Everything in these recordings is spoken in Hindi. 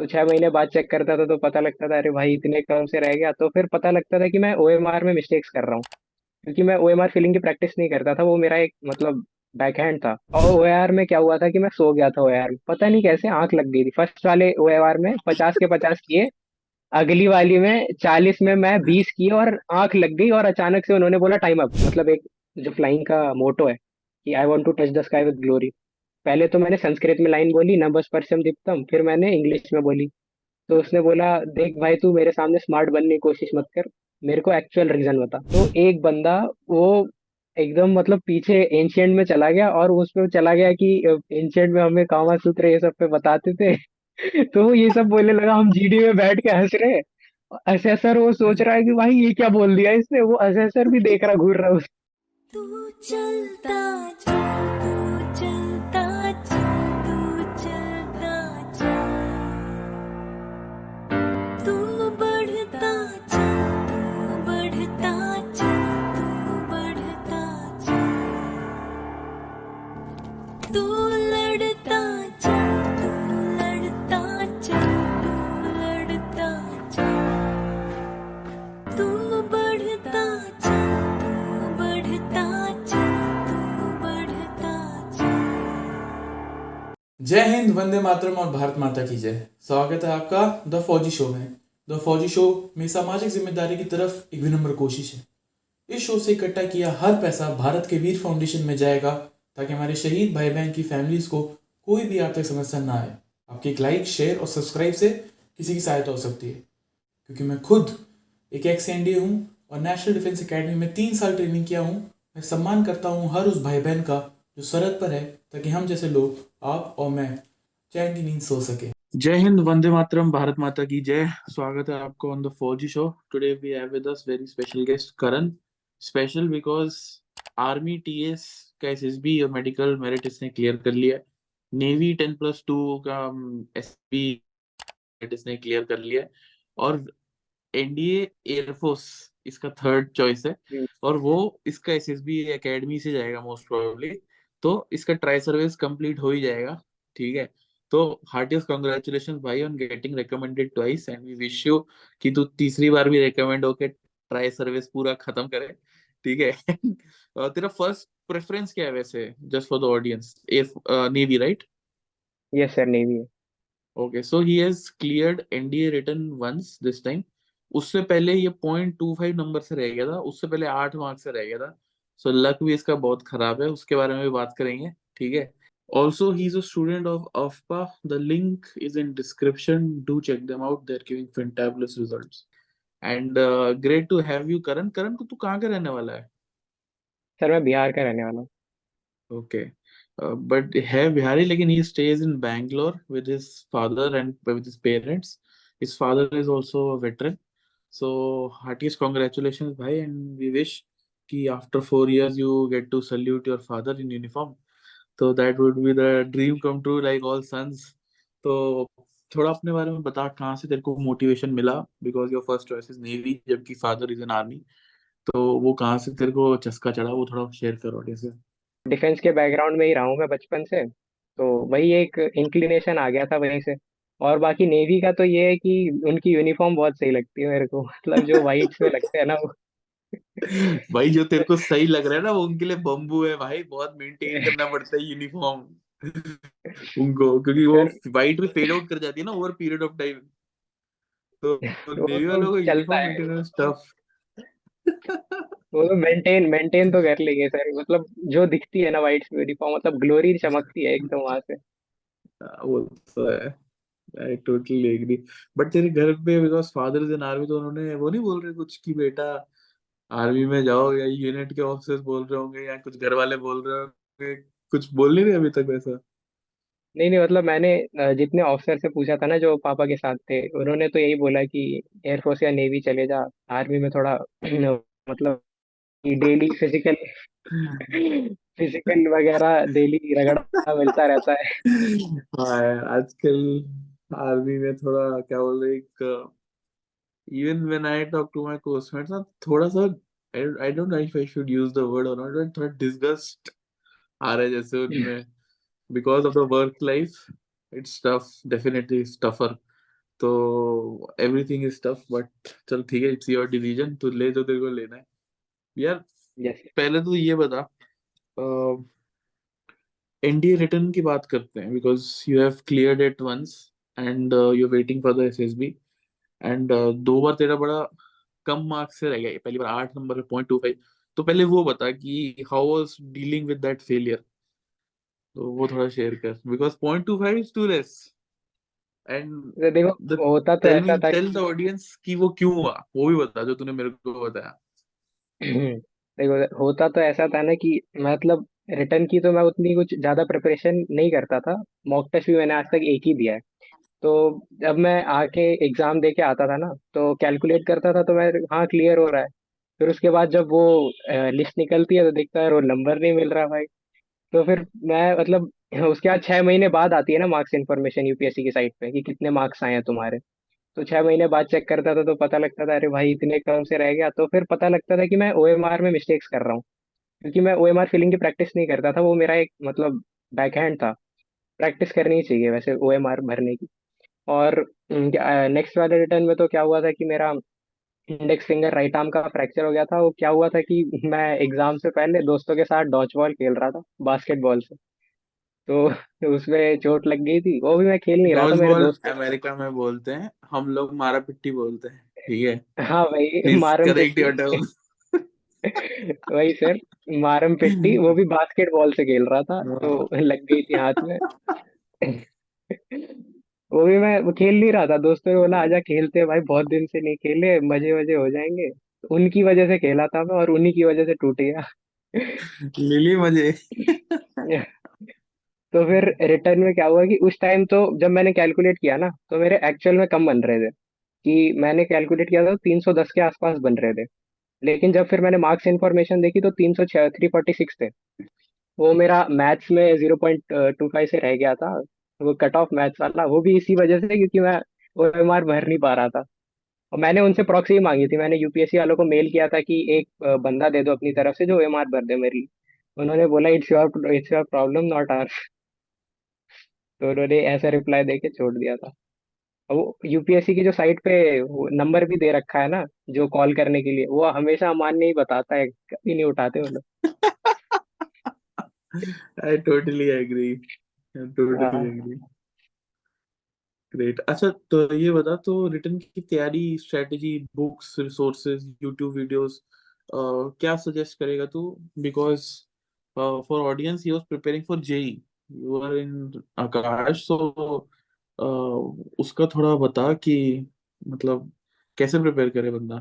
तो 6 महीने बाद चेक करता था तो पता लगता था अरे भाई इतने कम से रह गया। तो फिर पता लगता था कि मैं ओएमआर में मिस्टेक्स कर रहा हूँ, क्योंकि मैं ओएमआर फिलिंग की प्रैक्टिस नहीं करता था। वो मेरा एक मतलब बैकहैंड था। और ओएआर में क्या हुआ था कि मैं सो गया था। ओएआर में पता नहीं कैसे आंख लग गई थी। फर्स्ट वाले ओएआर में 50 के 50 किए, अगली वाली में 40 में मैं 20 किए और आंख लग गई। और अचानक से उन्होंने बोला टाइम अप। मतलब एक जो फ्लाइंग का मोटो है कि I want to touch the sky with glory. पहले तो मैंने संस्कृत में लाइन बोली, नभः स्पर्शम दीप्तम, फिर मैंने इंग्लिश में बोली। तो उसने बोला देख भाई तू मेरे सामने स्मार्ट बनने की कोशिश मत कर, मेरे को एक्चुअल रीजन बता। तो एक बंदा वो एकदम मतलब पीछे एंशियंट में चला गया और उसमें चला गया कि एंशियंट में हमें कामा सूत्र ये सब पे बताते थे। तो वो ये सब बोलने लगा, हम जीडी में बैठ के हंस रहे। असेसर वो सोच रहा है कि भाई ये क्या बोल दिया इसने। वो असेसर भी देख रहा, घूर रहा। तू चलता जा, तू चलता जा, तू चलता जा, तू बढ़ता जा, तू बढ़ता जा, तू बढ़ता जा, तू लड़ता जा, तू लड़ता जा, तू लड़ता जा, तू बढ़ता जा, तू बढ़ता जा, तू बढ़ता जा। जय हिंद, वंदे मातरम और भारत माता की जय। स्वागत है आपका द फौजी शो में। द फौजी शो में सामाजिक जिम्मेदारी की तरफ एक विनम्र कोशिश है। इस शो से इकट्ठा किया हर पैसा भारत के वीर फाउंडेशन में जाएगा, ताकि हमारे शहीद भाई बहन की फैमिलीज को कोई भी आर्थिक समस्या ना आए। आपके एक लाइक, शेयर और सब्सक्राइब से किसी की सहायता हो सकती है, क्योंकि मैं खुद एक एक्स एनडीए हूँ और नेशनल डिफेंस एकेडमी में 3 साल ट्रेनिंग किया हूँ। मैं सम्मान करता हूँ हर उस भाई बहन का जो सरहद पर है, ताकि हम जैसे लोग, आप और मैं, चैन की नींद सो सके। जय हिंद, वंदे मातरम, भारत माता की जय। स्वागत है आपको on the Fauji show. Today we have with us very special guest Karan. Special because army TS का एसएसबी और मेडिकल मेरिट इसने क्लियर कर लिया है। नेवी 10+2 का एसपी इसने क्लियर कर लिया है। और एनडीए एयरफोर्स इसका थर्ड चॉइस है। और वो इसका एसएसबी एकेडमी से जाएगा मोस्ट प्रोबेबली। तो इसका ट्राई सर्विस कंप्लीट हो ही जाएगा। ठीक है। तो हार्टियस्ट कॉन्ग्रेचुलेशन भाई on getting recommended twice, and we wish you कि तू तीसरी बार भी रिकमेंड होके ट्राई सर्विस पूरा खत्म करे। ठीक है। और तेरा फर्स्ट प्रेफरेंस क्या है वैसे, just for the audience? Air navy, right? Yes sir, navy है। Okay, so he has cleared NDA written once this time. उससे पहले ये 0.25 नंबर से रह गया था, उससे पहले 8 मार्क्स से रह गया था। सो लक भी इसका बहुत खराब है, उसके बारे में भी बात करेंगे। ठीक है। Also he is a student of AFPA. The link is in description, do check them out, they are giving fantabulous results. And great to have you Karan. Karan को तू कहाँ का रहने वाला है? सर मैं बिहार का रहने वाला हूँ। ओके, बट है बिहारी, लेकिन he stays in Bangalore with his father and with his parents. His father is also a veteran. So heartiest congratulations bhai, and we wish कि after 4 years you get to salute your father in uniform. So that would be the dream come true like all sons. तो थोड़ा अपने बारे में बता, कहाँ से तेरे को मोटिवेशन मिला? Because your first choice is navy, जबकि फादर इज इन आर्मी। तो वो कहाँ से तेरे को चस्का चढ़ा, वो थोड़ा शेयर करो ऑडियंस से। डिफेंस के बैकग्राउंड में ही रहा हूँ मैं बचपन से। तो वही एक इंक्लिनेशन आ गया था वहीं से। और बाकी नेवी का तो ये है कि उनकी यूनिफॉर्म बहुत सही लगती है मेरे को। मतलब जो वाइट में लगते हैं ना वो। भाई जो तेरे को सही लग रहा है ना, वो उनके लिए बम्बू है भाई। बहुत मेंटेन करना पड़ता है यूनिफॉर्म उनको, क्योंकि वो सर वाइट में फेड आउट कर जाती है ना ओवर पीरियड ऑफ टाइम। तो वो नेवी तो वालों को चलता यूनिफॉर्म है। Maintenance tough. वो तो मेंटेन मेंटेन तो कर लेंगे सर। मतलब जो दिखती है ना वाइट यूनिफॉर्म, मतलब ग्लोरी चमकती है एकदम वहां से। वो तो है। आई टोटली एग्री। बट तेरे घर पे, because father is in army, तो उन्होंने वो नहीं बोल रहे कुछ कि बेटा आर्मी में जाओ, या यूनिट के ऑफिसर्स बोल रहे होंगे, या कुछ घर वाले बोल रहे होंगे? कुछ बोल नहीं रहे अभी तक वैसा? नहीं नहीं, मतलब मैंने जितने ऑफिसर से पूछा था ना जो पापा के साथ थे, उन्होंने तो यही बोला कि एयरफोर्स या नेवी चले जा। आर्मी में थोड़ा मतलब डेली फिजिकल फिजिकल वगैरह डेली रगड़ा मिलता रहता है। हाँ यार, आजकल आर्मी में थोड़ा क्या बोल रहे, एक even when I talk to my coursemates ना, थोड़ा सा I don't know if I should use the word or not, but थोड़ा डिसगस्ट आ रहा है जैसे उनमें, because of the work life. It's tough, definitely it's tougher. तो एवरीथिंग इज टफ, बट चल ठीक है, इट्स योर डिसीजन, तू ले जो तेरे को लेना है यार। यस। पहले तो ये बता, एनडीए रिटर्न की बात करते हैं, because you have cleared it once and you waiting for the SSB, and दो बार तेरा बड़ा कम मार्क्स से रह गया, पहली बार 8 नंबर पे 0.25। तो पहले वो बता कि how was dealing with that failure, तो वो थोड़ा शेयर कर, because 0.25 is too less, and तो देखो, द होता तो टेल ऐसा मी, था टेल द ऑडियंस कि वो क्यों हुआ, वो भी बता जो तूने मेरे को बताया। देखो, होता तो ऐसा था ना कि मतलब रिटर्न की तो मैं उतनी कुछ ज्यादा प्रिपरेशन नहीं करता था। मॉक टेस्ट भी मैंने आज तक एक ही दिया है। तो जब मैं आके एग्जाम दे के आता था ना, तो कैलकुलेट करता था तो मैं, हाँ क्लियर हो रहा है। फिर उसके बाद जब वो लिस्ट निकलती है तो दिखता है रोल नंबर नहीं मिल रहा भाई। तो फिर मैं मतलब उसके बाद 6 महीने बाद आती है ना मार्क्स इन्फॉर्मेशन यूपीएससी की साइट पे कि कितने मार्क्स आए हैं तुम्हारे। तो 6 महीने बाद चेक करता था तो पता लगता था अरे भाई इतने कम से रह गया। तो फिर पता लगता था कि मैं ओएमआर में मिस्टेक्स कर रहा हूँ, क्योंकि मैं ओएमआर फिलिंग की प्रैक्टिस नहीं करता था। वो मेरा एक मतलब बैकहैंड था। प्रैक्टिस करनी चाहिए वैसे ओएमआर भरने की। और नेक्स्ट वाले रिटर्न में तो क्या हुआ था कि मेरा इंडेक्स फिंगर राइट आर्म का फ्रैक्चर हो गया था। वो क्या हुआ था कि मैं एग्जाम से पहले दोस्तों के साथ डॉज बॉल खेल रहा था, बास्केटबॉल से। तो उसमें चोट लग गई थी। वो भी मैं खेल नहीं रहा था, डॉज मेरे बॉल दोस्त। अमेरिका में बोलते हैं, हम लोग मारा पिट्टी बोलते हैं, ठीक है। हाँ भाई, प्लीज मारम करेक्ट पिट्टी। Your term. वही सर, मारम पिट्टी। वो भी बास्केटबॉल से खेल रहा था तो लग गई थी हाथ में। वो भी मैं वो खेल नहीं रहा था, दोस्तों ने बोला आजा खेलते हैं भाई, बहुत दिन से नहीं खेले, मजे मजे हो जाएंगे। तो उनकी वजह से खेला था मैं और उन्हीं की वजह से टूट गया। लिली मजे। तो फिर रिटर्न में क्या हुआ कि उस टाइम तो जब मैंने कैलकुलेट किया ना, तो मेरे एक्चुअल में कम बन रहे थे। कि मैंने कैलकुलेट किया था तो 310 के आसपास बन रहे थे। लेकिन जब फिर मैंने मार्क्स इन्फॉर्मेशन देखी तो 346 थे। वो मेरा मैथ्स में 0.25 से रह गया था। वो कट ऑफ मैथ्स वाला, वो भी इसी वजह से क्योंकि मैं ओएमआर भर नहीं पा रहा था। और मैंने उनसे प्रॉक्सी मांगी थी, मैंने यूपीएससी वालों को मेल किया था कि एक बंदा दे दो अपनी तरफ से जो ओएमआर भर दे मेरी। उन्होंने बोला it's your problem not our. तो उन्होंने ऐसा रिप्लाई दे के छोड़ दिया था। अब वो यूपीएससी की जो साइट पे नंबर भी दे रखा है ना, जो कॉल करने के लिए, वो हमेशा मान्य ही बताता है, कभी नहीं उठाते वो लोग। आई टोटली एग्री, टोटली हाँ एग्री। ग्रेट। अच्छा, तो ये बता, तो रिटर्न की तैयारी strategy, books, resources, YouTube videos, क्या सजेस्ट करेगा तू? Because for audience, he was preparing for JEE, you are in Aakash, so उसका थोड़ा बता कि मतलब कैसे प्रिपेयर करे बंदा।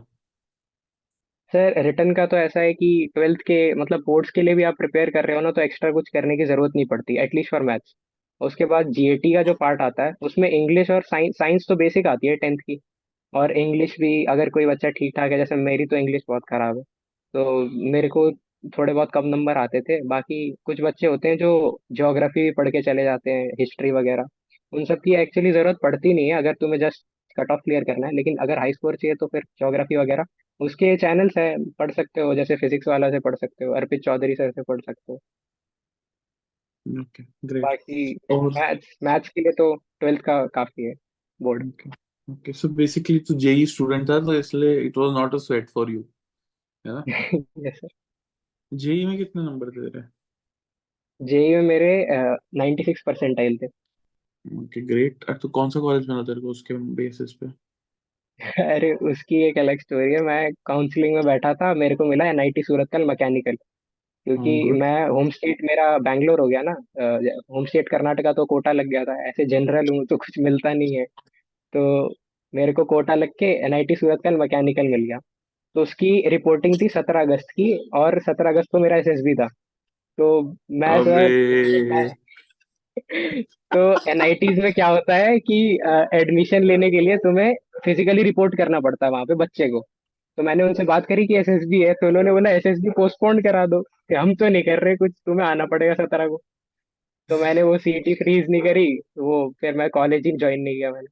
सर, रिटर्न का तो ऐसा है कि ट्वेल्थ के मतलब बोर्ड्स के लिए भी आप प्रिपेयर कर रहे हो ना, तो एक्स्ट्रा कुछ करने की जरूरत नहीं पड़ती, एटलीस्ट फॉर मैथ्स। उसके बाद जीएटी का जो पार्ट आता है उसमें इंग्लिश और साइंस, साइंस तो बेसिक आती है 10th की। और इंग्लिश भी अगर कोई बच्चा ठीक ठाक है, जैसे मेरी तो इंग्लिश बहुत खराब है, तो मेरे को थोड़े बहुत कम नंबर आते थे। बाकी कुछ बच्चे होते हैं जो ज्योग्राफी भी पढ़ के चले जाते हैं, हिस्ट्री वगैरह। उन सब की एक्चुअली जरूरत पड़ती नहीं है अगर तुम्हें जस्ट कट ऑफ क्लियर करना है। लेकिन अगर हाई स्कोर चाहिए तो फिर ज्योग्राफी वगैरह उसके चैनल्स है, पढ़ सकते हो। जैसे फिजिक्स वाला से पढ़ सकते हो, अर्पित चौधरी सर से पढ़ सकते हो। Okay, great. बाकी और मैथ्स मैथ्स के लिए तो ट्वेल्थ का काफी है, board. Okay, okay, so basically तू जेई स्टूडेंट था, तो इसलिए it was not a sweat for you, है ना? Yes sir. जेई में कितने नंबर दे रहे? जेई में मेरे 96 परसेंटाइल थे। Okay, great. तो कौन सा कॉलेज मिला तेरे को उसके बेसिस पे? अरे उसकी एक अलग स्टोरी है। मैं काउंसलिंग में बैठा था, मेरे को मिला एनआईटी सूरत का मैकेनिकल। क्योंकि गुड। मैं होम स्टेट मेरा बैंगलोर हो गया ना, होम स्टेट कर्नाटका, तो कोटा लग गया था। ऐसे जनरल हूँ तो कुछ मिलता नहीं है। तो मेरे को कोटा लग के एनआईटी सूरत का मैकेनिकल मिल गया। तो उसकी रिपोर्टिंग थी 17 अगस्त की, और 17 अगस्त को मेरा एसएसबी था। तो मैं अबे, तो एनआईटीज में क्या होता है कि एडमिशन लेने के लिए तुम्हें फिजिकली रिपोर्ट करना पड़ता है वहां पे बच्चे को। तो मैंने उनसे बात करी कि एसएसबी है, तो उन्होंने बोला एसएसबी पोस्टपोन करा दो, कि हम तो नहीं कर रहे कुछ, तुम्हें आना पड़ेगा 17 को। तो मैंने वो सीटी फ्रीज नहीं करी, वो फिर मैं कॉलेज ही ज्वाइन नहीं किया मैंने।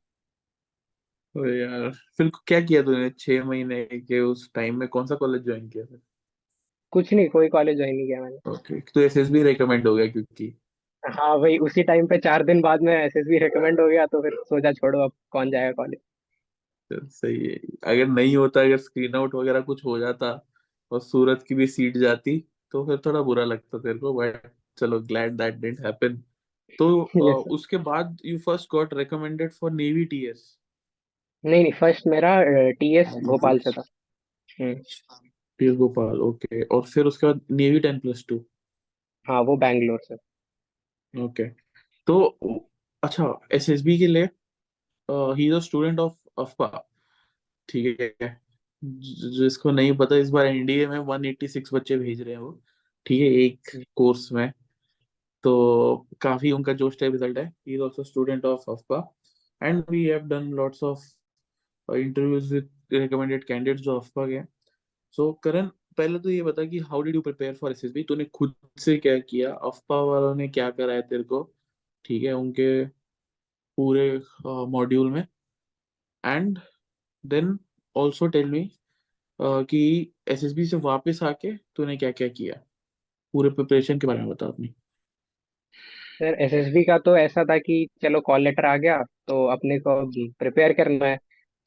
ओ यार, फिर क्या किया तूने 6 महीने के उस टाइम में? कौन सा कॉलेज ज्वाइन किया फिर? कुछ नहीं, कोई कॉलेज ज्वाइन नहीं किया मैंने। ओके, तो एसएसबी रेकमेंड हो गया क्योंकि हाँ भाई, उसी टाइम पे 4 दिन बाद में एसएसबी रिकमेंड हो गया, तो फिर सोचा छोड़ो, अब कौन जाएगा कॉलेज। सही है। अगर नहीं होता, अगर स्क्रीन आउट वगैरह कुछ हो जाता और सूरत की भी सीट जाती तो फिर थोड़ा बुरा लगता तेरे को, बट चलो, ग्लैड दैट डिडंट हैपन। तो यस। उसके बाद you first got recommended for navy TS. नहीं नहीं, फर्स्ट मेरा टीएस भोपाल से था। हम्म। TS Bhopal, okay. और फिर उसके बाद नेवी 10+2। हाँ, वो बैंगलोर से। ओके। तो अच्छा, एसएसबी के लिए he is a student of AFPA, ठीक है। जिसको नहीं पता, इस बार एनडीए में 186 बच्चे भेज रहे हैं वो, ठीक है, एक कोर्स में। तो काफी उनका जो स्टेप रिजल्ट है, he is also student of AFPA. And we have done lots of interviews with recommended candidates जो अफपा के हैं। सो करण, पहले तो ये बता कि how did you prepare for SSB? तूने खुद से क्या किया, अफपा वालों ने क्या कराया तेरे को, ठीक है, उनके पूरे मॉड्यूल में? And then also tell me कि एसएसबी से वापस आके तूने क्या क्या किया, पूरे प्रिपरेशन के बारे में बता अपनी। सर, एसएसबी का तो ऐसा था कि चलो कॉल लेटर आ गया, तो अपने को प्रिपेयर करना है।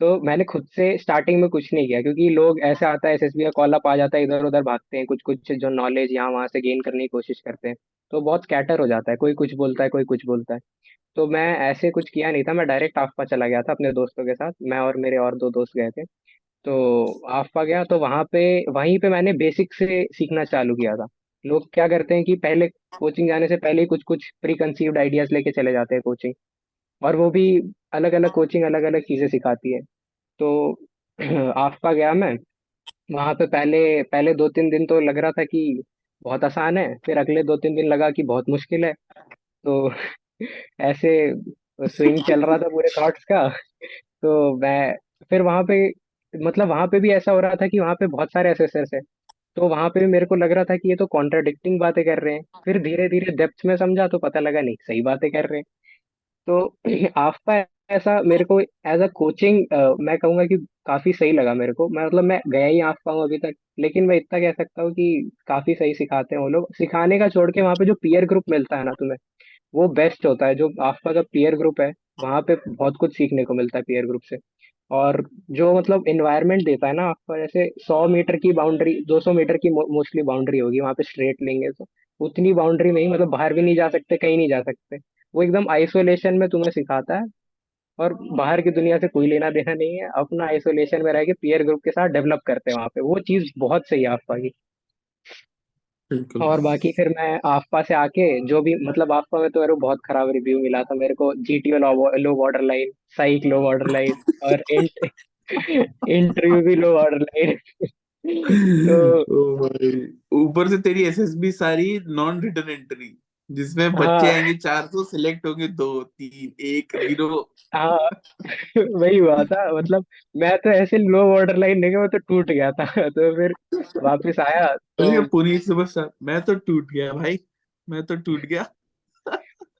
तो मैंने खुद से स्टार्टिंग में कुछ नहीं किया, क्योंकि लोग ऐसे आता है एसएसबी का कॉल अप आ जाता है, इधर उधर भागते हैं, कुछ कुछ जो नॉलेज यहाँ वहां से गेन करने की कोशिश करते हैं। तो बहुत स्कैटर हो जाता है, कोई कुछ बोलता है, कोई कुछ बोलता है। तो मैं ऐसे कुछ किया नहीं था, मैं डायरेक्ट आफपा चला गया था अपने दोस्तों के साथ, मैं और मेरे और दो दोस्त गए थे। तो आफपा गया तो वहीं पे मैंने बेसिक से सीखना चालू किया था। लोग क्या करते हैं कि पहले कोचिंग जाने से पहले ही कुछ कुछ प्री कंसीव्ड आइडियाज लेके चले जाते हैं कोचिंग, और वो भी अलग अलग कोचिंग अलग अलग चीजें सिखाती है। तो आफपा गया मैं, वहां पे पहले पहले 2-3 दिन तो लग रहा था कि बहुत आसान है, फिर अगले 2-3 दिन लगा कि बहुत मुश्किल है। तो ऐसे स्विंग चल रहा था पूरे थॉट्स का। तो मैं फिर वहां पे, मतलब वहां पे भी ऐसा हो रहा था कि वहां पे बहुत सारे एसेसर्स है। तो वहां पे भी मेरे को लग रहा था कि ये तो कॉन्ट्राडिक्टिंग बातें कर रहे हैं, फिर धीरे धीरे डेप्थ में समझा तो पता लगा नहीं, सही बातें कर रहे हैं। तो आपका ऐसा मेरे को एज अ कोचिंग मैं कहूंगा कि काफी सही लगा मेरे को। मैं मतलब मैं गया ही आपका हूँ अभी तक, लेकिन मैं इतना कह सकता हूँ कि काफी सही सिखाते हैं वो लोग। सिखाने का छोड़ के वहाँ पे जो पीयर ग्रुप मिलता है ना तुम्हें, वो बेस्ट होता है। जो आपका का पीयर ग्रुप है, वहाँ पे बहुत कुछ सीखने को मिलता है पीयर ग्रुप से। और जो मतलब इन्वायरमेंट देता है ना आपका, जैसे 100 मीटर की बाउंड्री, 200 मीटर की मोस्टली बाउंड्री होगी वहाँ पे, स्ट्रेट लेंगे तो उतनी बाउंड्री में ही मतलब बाहर भी नहीं जा सकते, कहीं नहीं जा सकते। वो एकदम आइसोलेशन में तुम्हें सिखाता है, और बाहर की दुनिया से कोई लेना देना नहीं है, अपना आइसोलेशन में रह के पीयर ग्रुप के साथ डेवलप करते हैं वहाँ पे। वो चीज बहुत सही है आपका की। बिल्कुल। और बाकी फिर मैं आफ्पा से आके जो भी, मतलब आफ्पा में तो मेरे को बहुत खराब रिव्यू मिला था, मेरे को जीटीओ लो बॉर्डर लाइन, साइक लो बॉर्डर लाइन, और इंटरव्यू भी लो बॉर्डर लाइन। तो ओ भाई, ऊपर से तेरी एसएसबी सारी नॉन रिटर्न एंट्री, जिसमें बच्चे हाँ आएंगे 400, सिलेक्ट होंगे 2 3 1 0। हाँ, वही हुआ था मतलब। मैं तो ऐसे लो बॉर्डर लाइन लेके मैं तो टूट गया था। तो फिर वापस आया अरे तो। पुनीत सुपरस्टार, मैं तो टूट गया भाई, मैं तो टूट गया।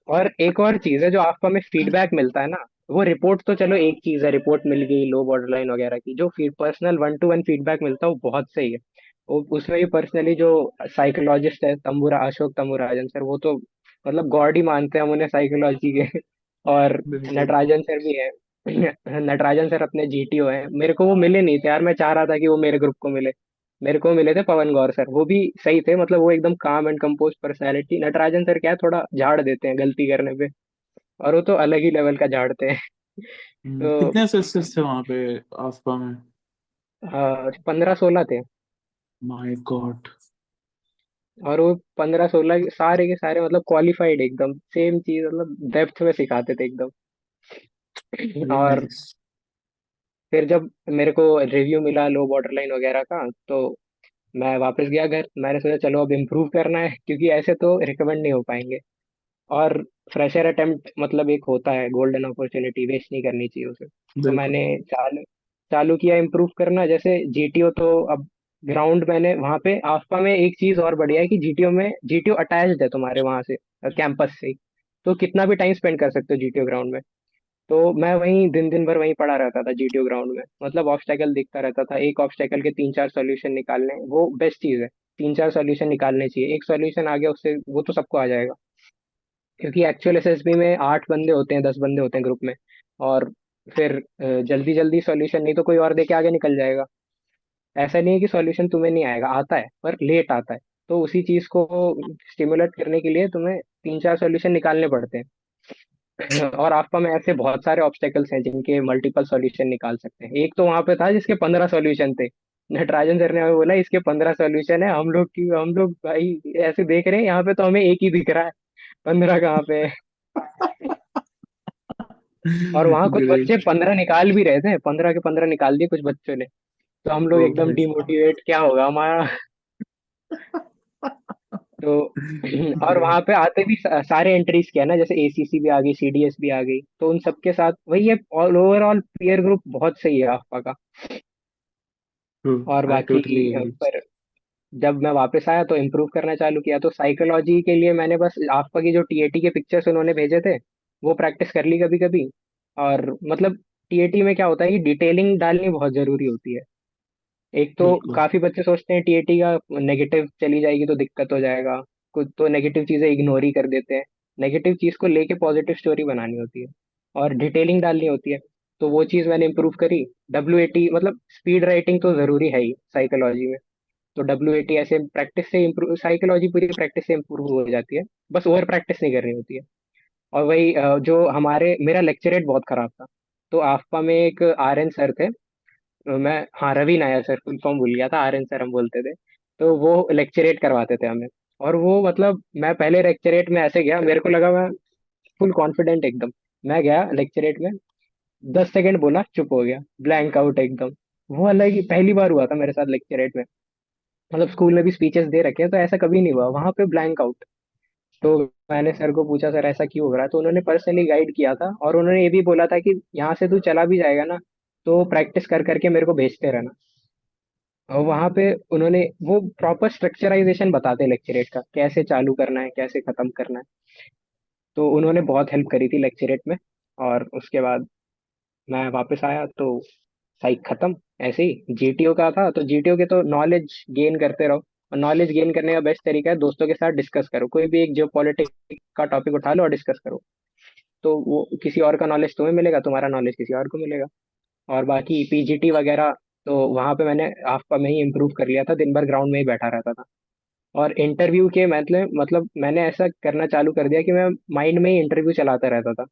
और एक और चीज है, जो आपको हमें फीडबैक मिलता है ना, वो रिपोर्ट तो चलो एक चीज है, रिपोर्ट मिल गई लो बॉर्डर लाइन वगैरह की, जो पर्सनल 1-to-1 फीडबैक मिलता है वो बहुत सही है। उसमें भी पर्सनली जो साइकोलॉजिस्ट है, तंबूरा अशोक तंबूराजन सर, वो तो मतलब गॉड ही मानते हैं हम उन्हें साइकोलॉजी के। और बिल्कुल। नटराजन सर भी है। नटराजन सर अपने जीटीओ हैं, मेरे को वो मिले नहीं थे यार, मैं चाह रहा था कि वो मेरे ग्रुप को मिले। मेरे को मिले थे पवन गौर सर, वो भी सही थे, मतलब वो एकदम काम and compose personality. Natarajan sir क्या है, थोड़ा झाड़ देते हैं गलती करने पे, और वो तो अलग ही लेवल का झाड़ते हैं। तो कितने सिस्टर्स थे वहां पे आफ्का में? 15-16 थे। My God. और वो 15-16 सारे के सारे मतलब क्वालिफाइड, एकदम सेम चीज, मतलब डेप्थ में सिखाते थे एकदम। वेरी और नाइस। फिर जब मेरे को रिव्यू मिला लो बॉर्डर लाइन वगैरह का, तो मैं वापस गया घर। मैंने सोचा चलो अब इम्प्रूव करना है, क्योंकि ऐसे तो रिकमेंड नहीं हो पाएंगे। और फ्रेशर अटेम्प्ट मतलब एक होता है, गोल्डन अपॉर्चुनिटी वेस्ट नहीं करनी चाहिए उसे। तो बिल्कुल। मैंने चालू चालू किया इम्प्रूव करना, जैसे जीटीओ तो अब ग्राउंड मैंने वहां पे आफ्पा में एक चीज और बढ़िया है कि जीटीओ अटैच्ड है तुम्हारे वहां से, कैंपस से ही। तो कितना भी टाइम स्पेंड कर सकते हो जीटीओ ग्राउंड में। तो मैं वहीं दिन दिन भर वहीं पड़ा रहता था जीटीओ ग्राउंड में, मतलब ऑब्स्टेकल दिखता रहता था, एक ऑब्स्टेकल के 3-4 सॉल्यूशन निकालने, वो बेस्ट चीज है। 3-4 सॉल्यूशन निकालने चाहिए, एक सॉल्यूशन आ गया उससे वो तो सबको आ जाएगा। क्योंकि एक्चुअल एसएसबी में 8 बंदे होते हैं, 10 बंदे होते हैं ग्रुप में। और फिर जल्दी जल्दी सॉल्यूशन नहीं तो कोई और दे के आगे निकल जाएगा। ऐसा नहीं है कि सॉल्यूशन तुम्हें नहीं आएगा, आता है पर लेट आता है। तो उसी चीज को स्टिमुलेट करने के लिए तुम्हें 3-4 सॉल्यूशन निकालने पड़ते हैं। और आपका में ऐसे बहुत सारे ऑब्स्टेकल्स हैं जिनके मल्टीपल सॉल्यूशन निकाल सकते हैं। एक तो वहां पे था जिसके 15 सॉल्यूशन थे। नटराजन सर ने हमें बोला इसके 15 सॉल्यूशन है। हम लोग भाई ऐसे देख रहे हैं, यहाँ पे तो हमें एक ही दिख रहा है, 15 कहाँ पे है। और वहां कुछ बच्चे ग्रेट। 15 निकाल भी रहे थे, 15 के 15 निकाल दिए कुछ बच्चों ने। तो हम लोग ओ एकदम भाई साहब। डिमोटिवेट, क्या होगा हमारा। तो और वहां पे आते भी सारे एंट्रीज क्या है ना, जैसे एसीसी भी आ गई, सीडीएस भी आ गई, तो उन सबके साथ वही है। ऑल ओवरऑल पीयर ग्रुप बहुत सही है आपका का। ट्रू। और आई बाकी टोटली एग्री। पर जब मैं वापस आया तो इम्प्रूव करना चालू किया। तो साइकोलॉजी के लिए मैंने बस आपका की जो टीएटी के पिक्चर्स उन्होंने भेजे थे वो प्रैक्टिस कर ली कभी कभी। और मतलब टीएटी में क्या होता है कि डिटेलिंग डालनी बहुत जरूरी होती है। एक तो बिल्कुल। काफी बच्चे सोचते हैं टीएटी का नेगेटिव चली जाएगी तो दिक्कत हो जाएगा, कुछ तो नेगेटिव चीजें इग्नोर ही कर देते हैं। नेगेटिव चीज को लेके पॉजिटिव स्टोरी बनानी होती है और डिटेलिंग डालनी होती है। तो वो चीज मैंने इम्प्रूव करी। डब्ल्यू एटी मतलब स्पीड राइटिंग तो जरूरी है ही साइकोलॉजी में। तो डब्ल्यू एटी ऐसे प्रैक्टिस से इम्प्रूव, साइकोलॉजी पूरी प्रैक्टिस से इम्प्रूव हो जाती है। बस ओवर प्रैक्टिस नहीं करनी होती है। और वही जो हमारे मेरा लेक्चरेट बहुत खराब था। तो आफ्पा में एक आर्यन सर थे। मैं, हाँ, Ravi Nair sir, full form भूल गया था, आर्यन सर हम बोलते थे। तो वो लेक्चरेट करवाते थे हमें। और वो मतलब मैं पहले लेक्चरेट में ऐसे गया, मेरे को लगा मैं फुल कॉन्फिडेंट एकदम। मैं गया लेक्चरेट में, 10 सेकंड बोला, चुप हो गया, ब्लैंक आउट एकदम। वो अलग ही पहली बार हुआ था मेरे साथ लेक्चरेट में। मतलब स्कूल में भी स्पीचेस दे रखे हैं तो ऐसा कभी नहीं हुआ, वहां पे ब्लैंक आउट। तो मैंने सर को पूछा सर ऐसा क्यों हो रहा है, तो उन्होंने पर्सनली गाइड किया था और उन्होंने ये भी बोला था कि यहाँ से तू चला भी जाएगा ना तो प्रैक्टिस कर करके मेरे को भेजते रहना। और वहां पे उन्होंने वो प्रॉपर स्ट्रक्चराइजेशन बताते लेक्चरेट का, कैसे चालू करना है कैसे खत्म करना है। तो उन्होंने बहुत हेल्प करी थी लेक्चरेट में। और उसके बाद मैं वापस आया तो साइक खत्म। ऐसे ही जीटीओ का था, तो जीटीओ के तो नॉलेज गेन करते रहो। और नॉलेज गेन करने का बेस्ट तरीका है दोस्तों के साथ डिस्कस करो, कोई भी एक जियो पॉलिटिक्स का टॉपिक उठा लो और डिस्कस करो। तो वो किसी और का नॉलेज तुम्हें मिलेगा, तुम्हारा नॉलेज किसी और को मिलेगा। और बाकी पीजीटी वगैरह, तो वहां पे मैंने आफ्पा में ही इम्प्रूव कर लिया था, दिन भर ग्राउंड में ही बैठा रहता था। और इंटरव्यू के मतलब मैंने ऐसा करना चालू कर दिया कि मैं माइंड में ही इंटरव्यू चलाता रहता था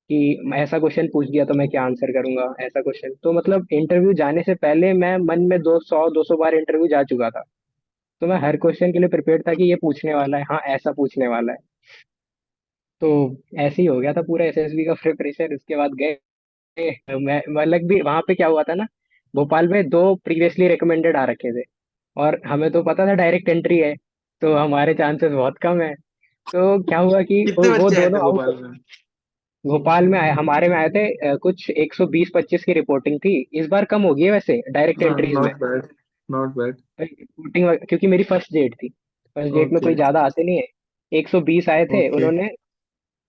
कि ऐसा क्वेश्चन पूछ दिया तो मैं क्या आंसर करूंगा, ऐसा क्वेश्चन। तो मतलब इंटरव्यू जाने से पहले मैं मन में 200-200 बार इंटरव्यू जा चुका था। तो मैं हर क्वेश्चन के लिए प्रिपेयर था कि ये पूछने वाला है, हाँ ऐसा पूछने वाला है। तो ऐसे ही हो गया था पूरा एसएसबी का प्रिपरेशन। उसके बाद गए, मैं मतलब भी वहां पे क्या हुआ था ना, भोपाल में 2 प्रीवियसली रिकमेंडेड आ रखे थे। और हमें तो पता था डायरेक्ट एंट्री है, तो हमारे चांसेस बहुत कम है। तो क्या हुआ कि कितने वो बच्चे आए थे दोनों आउट। भोपाल में? भोपाल में आए, हमारे में आए थे कुछ 120-25 की रिपोर्टिंग थी। इस बार कम हो गई है वैसे डायरेक्ट हाँ, एंट्रीज में। Not bad. Not bad. Reporting क्योंकि मेरी फर्स्ट डेट थी, फर्स्ट डेट में ओके। कोई ज्यादा आते नहीं है। 120 आए थे, ओके। उन्होंने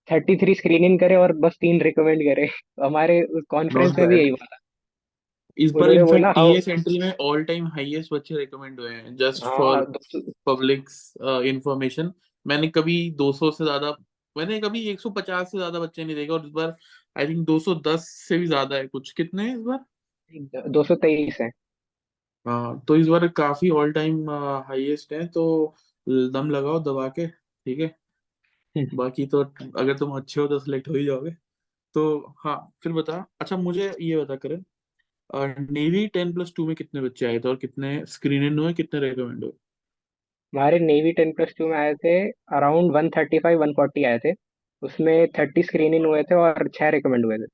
33 स्क्रीनिंग करे और बस 3 रिकमेंड करे। हमारे नॉट कॉन्फ्रेंस में भी बैड। यही हुआ था। इस बार उन्होंने इनफैक्ट बोला हाउ, टीएस एंट्री में ऑल टाइम हाईएस्ट बच्चे रिकमेंड हुए हैं, जस्ट फॉर हाँ पब्लिक इंफॉर्मेशन। मैंने कभी 200 से ज्यादा, मैंने कभी 150 से ज्यादा बच्चे नहीं देखे, और इस बार आई थिंक 210 से भी ज्यादा है, कुछ कितने हैं इस बार? 223 है। हाँ, तो इस बार काफी ऑल टाइम हाईएस्ट है, तो दम लगाओ दबा के, ठीक है। बाकी तो अगर तुम अच्छे हो तो सिलेक्ट हो ही जाओगे। तो हाँ, फिर बता। अच्छा, मुझे ये बता करण, नेवी 10+2 में कितने बच्चे आए थे और कितने स्क्रीन इन हुए, कितने रेकमेंड हुए? हमारे नेवी 10+2 में आए थे अराउंड 135-140 आए थे। उसमें 30 स्क्रीन इन हुए थे और 6 रिकमेंड हुए थे।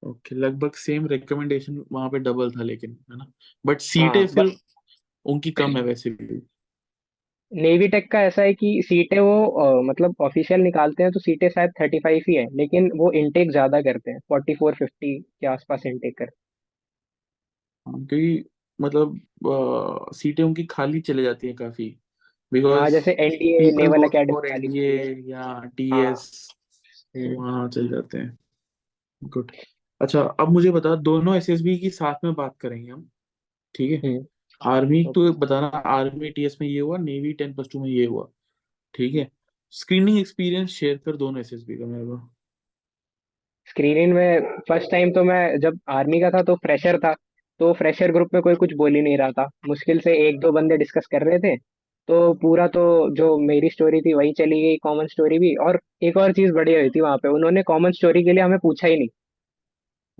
ओके, लगभग सेम रिकमेंडेशन वहां पे डबल था, लेकिन है ना, बट हाँ सीटें फिर बस उनकी कम है वैसे भी। नेवी टेक का ऐसा है कि सीटें वो मतलब ऑफिशियल निकालते हैं तो सीटें शायद 35 ही है, लेकिन वो इनटेक ज्यादा करते हैं, 44-50 के आसपास इनटेक करते हाँ, क्योंकि मतलब सीटें उनकी खाली चले जाती हैं काफी, हैं। हाँ बिकॉज जैसे NDA people naval going academy for खाली एनडीए होती है। या हाँ। टीएस हम्म। वहाँ चल जाते हैं। गुड। अच्छा, अब मुझे बता, दोनों एसएसबी की साथ में बात करेंगे हम, ठीक है। हम्म। Army okay. तो बताना, आर्मी टीएस में ये हुआ, नेवी 10+2 में ये हुआ, ठीक है। स्क्रीनिंग एक्सपीरियंस शेयर कर दोनों एसएसबी का मेरे को। स्क्रीनिंग में फर्स्ट टाइम तो मैं जब आर्मी का था तो फ्रेशर था। तो फ्रेशर ग्रुप में कोई कुछ बोल ही नहीं रहा था, मुश्किल से एक दो बंदे डिस्कस कर रहे थे। तो पूरा तो जो मेरी स्टोरी थी वही चली गई, कॉमन स्टोरी भी। और एक और चीज बढ़िया हुई थी वहां पे, उन्होंने कॉमन स्टोरी के लिए हमें पूछा ही नहीं।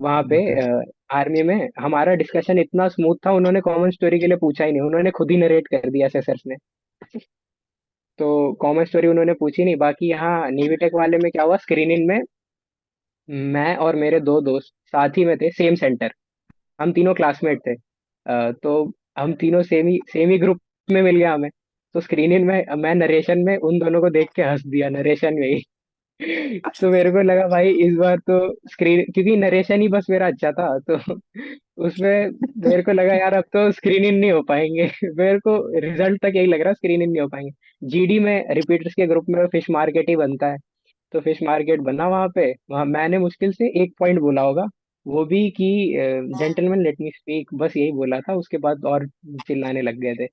वहां पे ओके। आर्मी में हमारा डिस्कशन इतना स्मूथ था, उन्होंने कॉमन स्टोरी के लिए पूछा ही नहीं, उन्होंने खुद ही नरेट कर दिया एसएसएस ने। तो कॉमन स्टोरी उन्होंने पूछी नहीं। बाकी यहाँ नेवी टेक वाले में क्या हुआ, स्क्रीनिंग में मैं और मेरे दो दोस्त साथ ही में थे, सेम सेंटर। हम तीनों क्लासमेट थे। तो हम तीनों सेम ही ग्रुप में मिल गया हमें। तो स्क्रीनिंग में मैं नरेशन में उन दोनों को देख के हंस दिया, नरेशन में ही। तो मेरे को लगा भाई इस बार तो स्क्रीन, क्योंकि नरेशन ही बस मेरा अच्छा था तो उसमें मेरे को लगा यार अब तो स्क्रीनिंग नहीं हो पाएंगे। मेरे को रिजल्ट तक यही लग रहा, स्क्रीनिंग नहीं हो पाएंगे। जीडी में रिपीटर्स के ग्रुप में फिश मार्केट ही बनता है। तो फिश मार्केट बना वहां पे, वहां मैंने मुश्किल से एक पॉइंट बोला होगा, वो भी कि जेंटलमैन लेट मी स्पीक, बस यही बोला था। उसके बाद और चिल्लाने लग गए थे।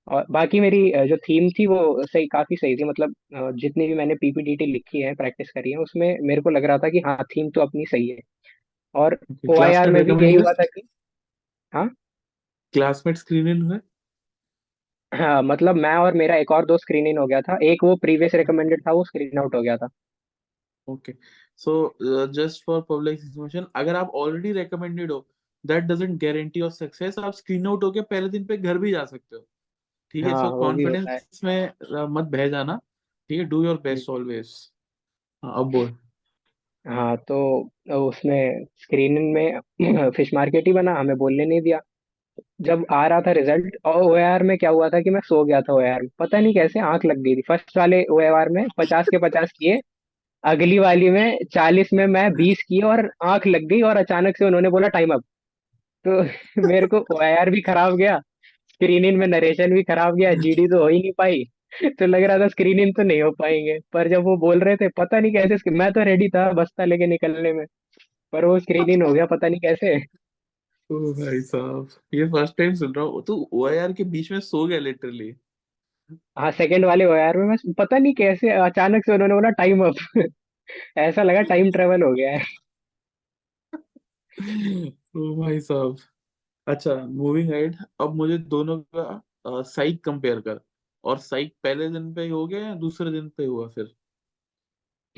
और बाकी मेरी जो थीम थी वो सही, काफी सही थी। मतलब जितनी भी मैंने पीपीटीटी लिखी है, प्रैक्टिस करी है, उसमें मेरे को लग रहा था कि हाँ थीम तो अपनी सही है। और ओआईआर क्लासमेट में भी यही रिकमेंड हुए? हुआ था कि हाँ। क्लासमेट स्क्रीनिंग हुए? हाँ मतलब मैं और मेरा एक और दोस्त स्क्रीन इन हो गया था, एक वो प्रीवियस रिकमेंडेड था वो स्क्रीन आउट हो गया था। Okay. So just for public information, अगर आप ऑलरेडी रिकमेंडेड हो, that doesn't guarantee your success. आप स्क्रीन आउट होके पहले दिन पे घर भी जा सकते हो। ठीक है, हाँ सो वो भी होता है। कॉन्फिडेंस में मत बह जाना। ठीक है, do your hmm. Best always. हाँ, अब बोल। हाँ तो उसमें स्क्रीनिंग में फिश मार्केट ही बना, हमें बोलने नहीं दिया। जब आ रहा था रिजल्ट, और ओएआर में क्या हुआ था कि मैं सो गया था ओएआर में, पता नहीं कैसे आंख लग गई थी। फर्स्ट वाले ओएआर में 50 के 50 किए, अगली वाली में 40 में मैं 20 किए और आंख लग गई, और अचानक से उन्होंने बोला टाइम अप। तो मेरे को ओआईआर भी खराब गया, स्क्रीनिंग में नरेशन भी खराब गया, जीडी तो हो ही नहीं पाई। तो लग रहा था स्क्रीनिंग तो नहीं हो पाएंगे, पर जब वो बोल रहे थे पता नहीं कैसे, मैं तो रेडी था बस्ता लेके निकलने में, पर वो स्क्रीनिंग हो गया पता नहीं कैसे। ओ भाई साहब, ये फर्स्ट टाइम सुन रहा हूँ, तू ओआईआर के बीच में सो गया लिटरली? हाँ सेकंड वाले ओआईआर में मैं पता नहीं कैसे अचानक से उन्होंने बोला टाइम अप। ऐसा लगा टाइम ट्रेवल हो गया है। ओ भाई साहब। अच्छा, मूविंग हेड, अब मुझे दोनों का साइक कंपेयर कर। और साइक पहले दिन पे ही हो गया या दूसरे दिन पे हुआ फिर?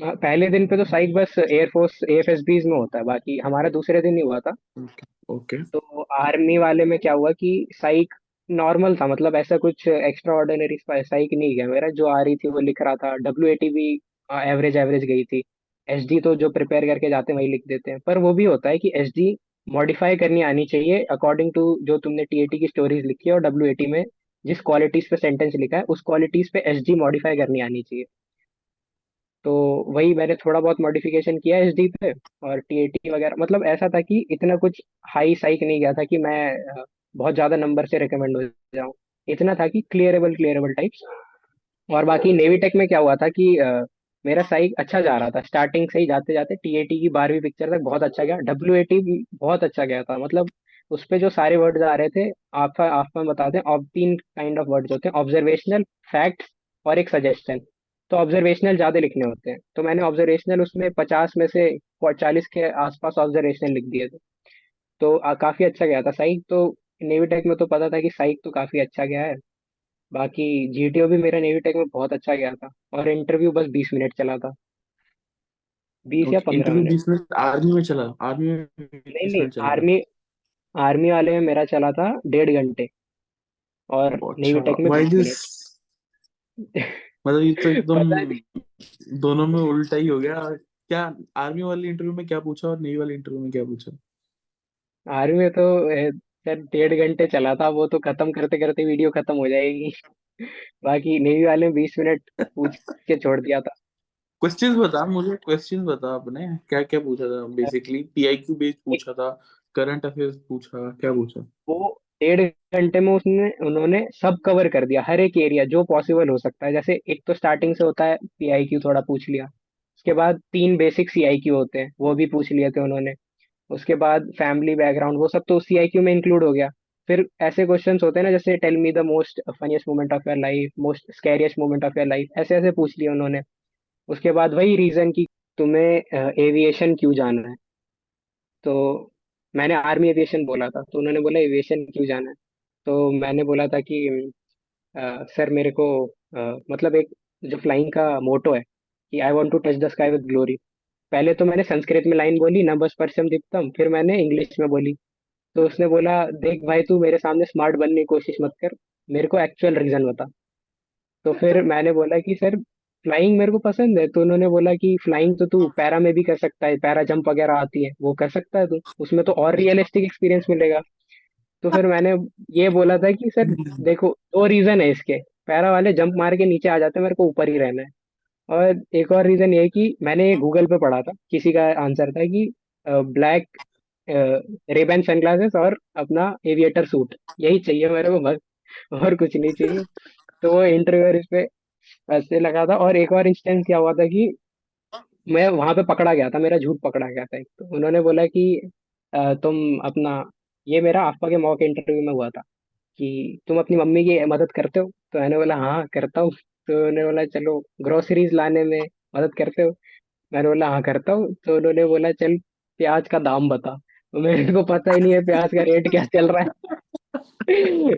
हाँ, पहले दिन पे तो साइक बस एयरफोर्स एएफएसबीज में होता है, बाकी हमारा दूसरे दिन ही हुआ था। ओके। ओके। तो आर्मी वाले में क्या हुआ कि साइक नॉर्मल था, मतलब ऐसा कुछ एक्स्ट्रा ऑर्डिनरी साइक नहीं गया मेरा। जो आ रही थी वो लिख रहा था, डब्ल्यू एटी भी एवरेज एवरेज गई थी। एसडी तो जो प्रिपेयर करके जाते हैं वही लिख देते हैं, पर वो भी होता है कि एसडी मॉडिफाई करनी आनी चाहिए अकॉर्डिंग टू जो तुमने टीएटी की स्टोरीज लिखी है, और डब्ल्यूएटी में जिस क्वालिटीज पे सेंटेंस लिखा है उस क्वालिटीज पे एसडी मॉडिफाई करनी आनी चाहिए। तो वही मैंने थोड़ा बहुत मॉडिफिकेशन किया एचडी पे। और टीएटी वगैरह मतलब ऐसा था कि इतना कुछ हाई साइक नहीं गया था कि मैं बहुत ज्यादा नंबर से रिकमेंड हो जाऊं। इतना था कि क्लियरेबल क्लियरेबल टाइप्स। और बाकी नेवी टेक में क्या हुआ था कि मेरा साइक अच्छा जा रहा था, स्टार्टिंग से ही जाते जाते टीएटी की 12वीं पिक्चर तक बहुत अच्छा गया, डब्ल्यूएटी भी बहुत अच्छा गया था। मतलब उस पे जो सारे वर्ड्स आ रहे थे, आप में बताते हैं, और तीन काइंड ऑफ वर्ड्स होते हैं, ऑब्जर्वेशनल, फैक्ट्स और एक सजेशन। तो ऑब्जर्वेशनल ज्यादा लिखने होते हैं, तो मैंने ऑब्जर्वेशनल उसमें 50 में से 40 के आसपास ऑब्जर्वेशनल लिख दिए थे। तो काफी अच्छा गया था साइक तो। नेवी टेक में तो पता था कि साइक तो काफी अच्छा गया है। बाकी जीटीओ भी मेरा नेवी टेक में बहुत अच्छा गया था, और इंटरव्यू बस 20 मिनट चला था, 20 या ओके, पंद्रह इंटरव्यू मिनट 20 मिनट आर्मी में चला? आर्मी में नहीं 20 नहीं, मिनट चला था? आर्मी आर्मी वाले में मेरा चला था 1.5 घंटे, और ओ, नेवी अच्छा। टेक में व्हाई बीस दिस? मिनट मतलब ये तो एकदम पता नहीं। दोनों में उल्टा ही हो गया। क्या आर्मी वाले इंटरव्यू में क्या पूछा और नेवी वाले इंटरव्यू में क्या पूछा? आर्मी में तो सर 1.5 घंटे चला था, वो तो खत्म करते करते वीडियो खत्म हो जाएगी। बाकी नेवी वाले में 20 मिनट पूछ के छोड़ दिया था। क्वेश्चंस बता मुझे, क्वेश्चंस बता आपने क्या क्या पूछा था। बेसिकली पीआईक्यू बेस्ड एक पूछा था? करंट अफेयर्स पूछा? क्या पूछा? वो 1.5 घंटे में उसने उन्होंने सब कवर कर दिया, हर एक एरिया जो पॉसिबल हो सकता है। जैसे एक तो स्टार्टिंग से होता है पीआईक्यू, थोड़ा पूछ लिया। उसके बाद तीन बेसिक सीआईक्यू होते हैं, वो भी पूछ लिए थे उन्होंने। उसके बाद फैमिली बैकग्राउंड वो सब तो सीआईक्यू में इंक्लूड हो गया। फिर ऐसे क्वेश्चंस होते हैं ना, जैसे tell me the most funniest moment of your life, most scariest moment of your life, ऐसे ऐसे पूछ लिया उन्होंने। उसके बाद वही रीजन कि तुम्हें एविएशन क्यों जाना है। तो मैंने आर्मी एविएशन बोला था, तो उन्होंने बोला एविएशन क्यों जाना है। तो मैंने बोला था कि सर मेरे को मतलब एक जो फ्लाइंग का मोटो है कि I want to touch the sky with glory. पहले तो मैंने संस्कृत में लाइन बोली, नभः स्पर्शम दीप्तम, फिर मैंने इंग्लिश में बोली। तो उसने बोला देख भाई तू मेरे सामने स्मार्ट बनने की कोशिश मत कर, मेरे को एक्चुअल रीजन बता। तो फिर मैंने बोला कि सर फ्लाइंग मेरे को पसंद है। तो उन्होंने बोला कि फ्लाइंग तो तू पैरा में भी कर सकता है, पैरा जंप वगैरह आती है वो कर सकता है तू, उसमें तो और रियलिस्टिक एक्सपीरियंस मिलेगा। तो फिर मैंने ये बोला था कि सर देखो दो रीजन है इसके, पैरा वाले जंप मार के नीचे आ जाते हैं, मेरे को ऊपर ही रहना है। और एक और रीजन ये है कि मैंने गूगल पे पढ़ा था, किसी का आंसर था कि ब्लैक रेबैन सनग्लासेस और अपना एविएटर सूट, यही चाहिए मेरे को बस, और कुछ नहीं चाहिए। तो वो इंटरव्यूअर इस पे हंसने लगा था। और एक और इंस्टेंस क्या हुआ था कि मैं वहां पे पकड़ा गया था, मेरा झूठ पकड़ा गया था। एक तो उन्होंने बोला कि तुम अपना, ये मेरा आफ्पा के मॉक इंटरव्यू में हुआ था, कि तुम अपनी मम्मी की मदद करते हो। तो मैंने बोला हाँ करता हूँ। तो उन्होंने बोला चलो ग्रोसरीज लाने में मदद करते हो। मैंने बोला हाँ करता हूँ। तो उन्होंने बोला चल प्याज का दाम बता। तो मेरे को पता ही नहीं है प्याज का रेट क्या चल रहा है।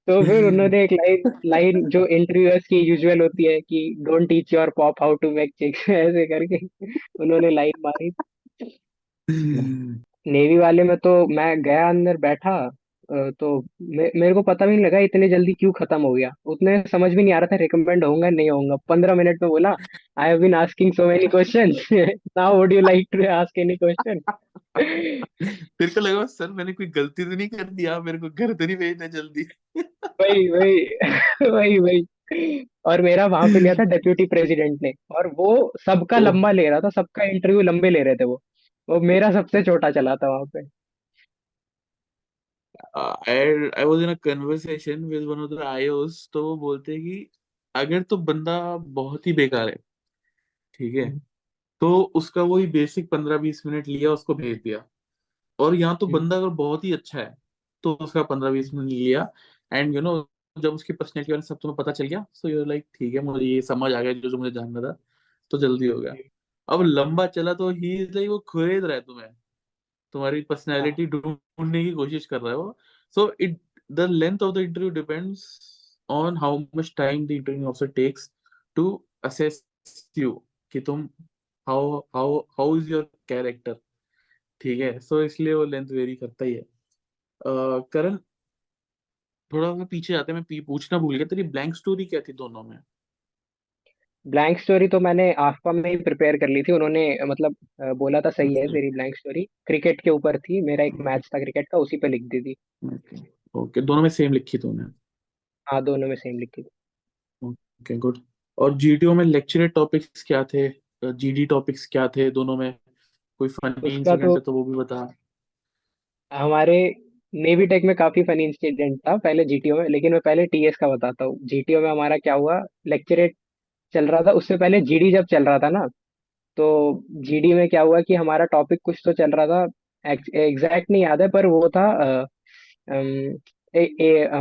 तो फिर उन्होंने एक लाइन लाइन जो इंटरव्यूअर्स की यूजुअल होती है कि don't teach your pop how to make chicks, ऐसे करके उन्होंने लाइन मारी। नेवी वाले में तो मैं गया अंदर बैठा, तो मेरे को पता भी नहीं लगा इतने जल्दी क्यों खत्म हो गया, उतने समझ भी नहीं आ रहा था रिकमेंड होऊंगा नहीं होऊंगा। 15 मिनट में बोला I have been asking so many questions, now would you like to ask any question. तेरे को लगा सर मैंने कोई गलती तो नहीं कर दिया, मेरे को घर तो नहीं भेजना जल्दी? वही वही वही वही। और मेरा वहां पे लिया था डेप्यूटी प्रेसिडेंट ने, और वो सबका ओह, लंबा ले रहा था, सबका इंटरव्यू लंबे ले रहे थे वो मेरा सबसे छोटा चला था वहां पे। I was in a conversation with one of the IOs, तो वो बोलते हैं कि अगर तो बंदा बहुत ही बेकार है, ठीक है, हम्म, तो उसका वही बेसिक 15-20 मिनट लिया, उसको भेज दिया। और यहाँ तो हम्म, बंदा अगर बहुत ही अच्छा है तो उसका 15-20 मिनट लिया, एंड जब उसकी पर्सनैलिटी वाले सब तुम्हें पता चल गया, सो यूर लाइक ठीक है, मुझे ये समझ आ गया जो जो मुझे जानना था, तो जल्दी हो गया। हम्म, अब लंबा चला तो ही इज लाइक वो खरीद रहा है तुम्हें, तुम्हारी हाँ पर्सनैलिटी ढूंढने की कोशिश कर रहा है वो। So it the length of the interview depends on how much time the interview officer takes to assess you, कि तुम how how how is your character, ठीक है। सो इसलिए वो लेंथ वेरी करता ही है। करण, थोड़ा सा पीछे जाते हैं, मैं पूछना भूल गया, तेरी ब्लैंक स्टोरी क्या थी दोनों में? ब्लैंक स्टोरी तो मैंने आफपा में ही प्रिपेयर कर ली थी, उन्होंने मतलब बोला था सही है ओके तेरी ब्लैंक स्टोरी, क्रिकेट के ऊपर थी, मेरा एक मैच था क्रिकेट का, उसी पे लिख दी थी। ओके ओके, दोनों में सेम लिखी तूने? हाँ दोनों में सेम लिखी थी। Okay good. और जीडीओ में लेक्चरर टॉपिक्स क्या थे, जीडी टॉपिक्स क्या थे दोनों में? कोई फनी उसका इंसिडेंट तो है तो वो भी बता। हमारे नेवी टेक में काफी फनी इंसिडेंट था पहले जीटीओ में, लेकिन मैं पहले टीएस का बताता हूँ। जीटीओ में हमारा क्या हुआ, लेक्चरेट चल रहा था, उससे पहले जीडी जब चल रहा था ना, तो जीडी में क्या हुआ कि हमारा टॉपिक कुछ तो चल रहा था, एग्जैक्ट नहीं याद है, पर वो था अम,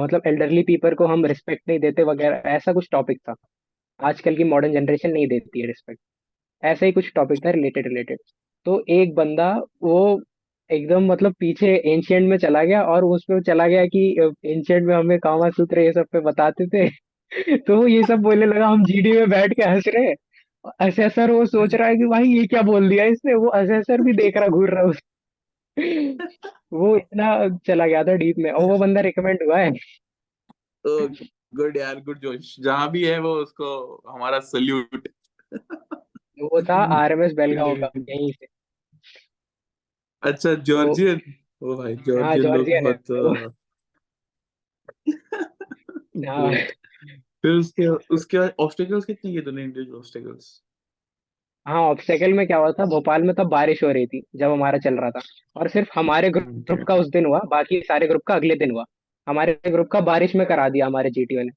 मतलब एल्डरली पीपल को हम रिस्पेक्ट नहीं देते वगैरह, ऐसा कुछ टॉपिक था। आजकल की मॉडर्न जनरेशन नहीं देती है रिस्पेक्ट, ऐसा ही कुछ टॉपिक था रिलेटेड रिलेटेड। तो एक बंदा वो एकदम मतलब पीछे एंशियंट में चला गया, और उसमें चला गया कि एंशियंट में हमें कामा सूत्र ये सब पे बताते थे। तो वो ये सब बोलने लगा, हम जीडी में बैठ के हंस रहे हैं। असेसर वो सोच रहा है कि भाई ये क्या बोल दिया इसने, वो असेसर भी देख रहा घूर रहा वो इतना चला गया था डीप में, और वो बंदा रिकमेंड हुआ है। गुड यार, गुड जोश, जहां भी है वो उसको हमारा सल्यूट। वो था आरएमएस बेलगांव का, यहीं से। अच्छा, तो जॉर्जियन। ओ भाई, हाँ जॉर्जियन लोग जॉर्जियन है बहुत वो। हाँ ग्रेट। फिर उसके उसके बाद ऑब्स्टेकल्स कितने किए तूने, इंडिविजुअल ऑब्स्टेकल्स? हाँ ऑब्स्टेकल में क्या हुआ था, भोपाल में तब बारिश हो रही थी जब हमारा चल रहा था, और सिर्फ हमारे ओके। ग्रुप का उस दिन हुआ, बाकी सारे ग्रुप का अगले दिन हुआ। हमारे ग्रुप का बारिश में करा दिया हमारे जीटीओ ने।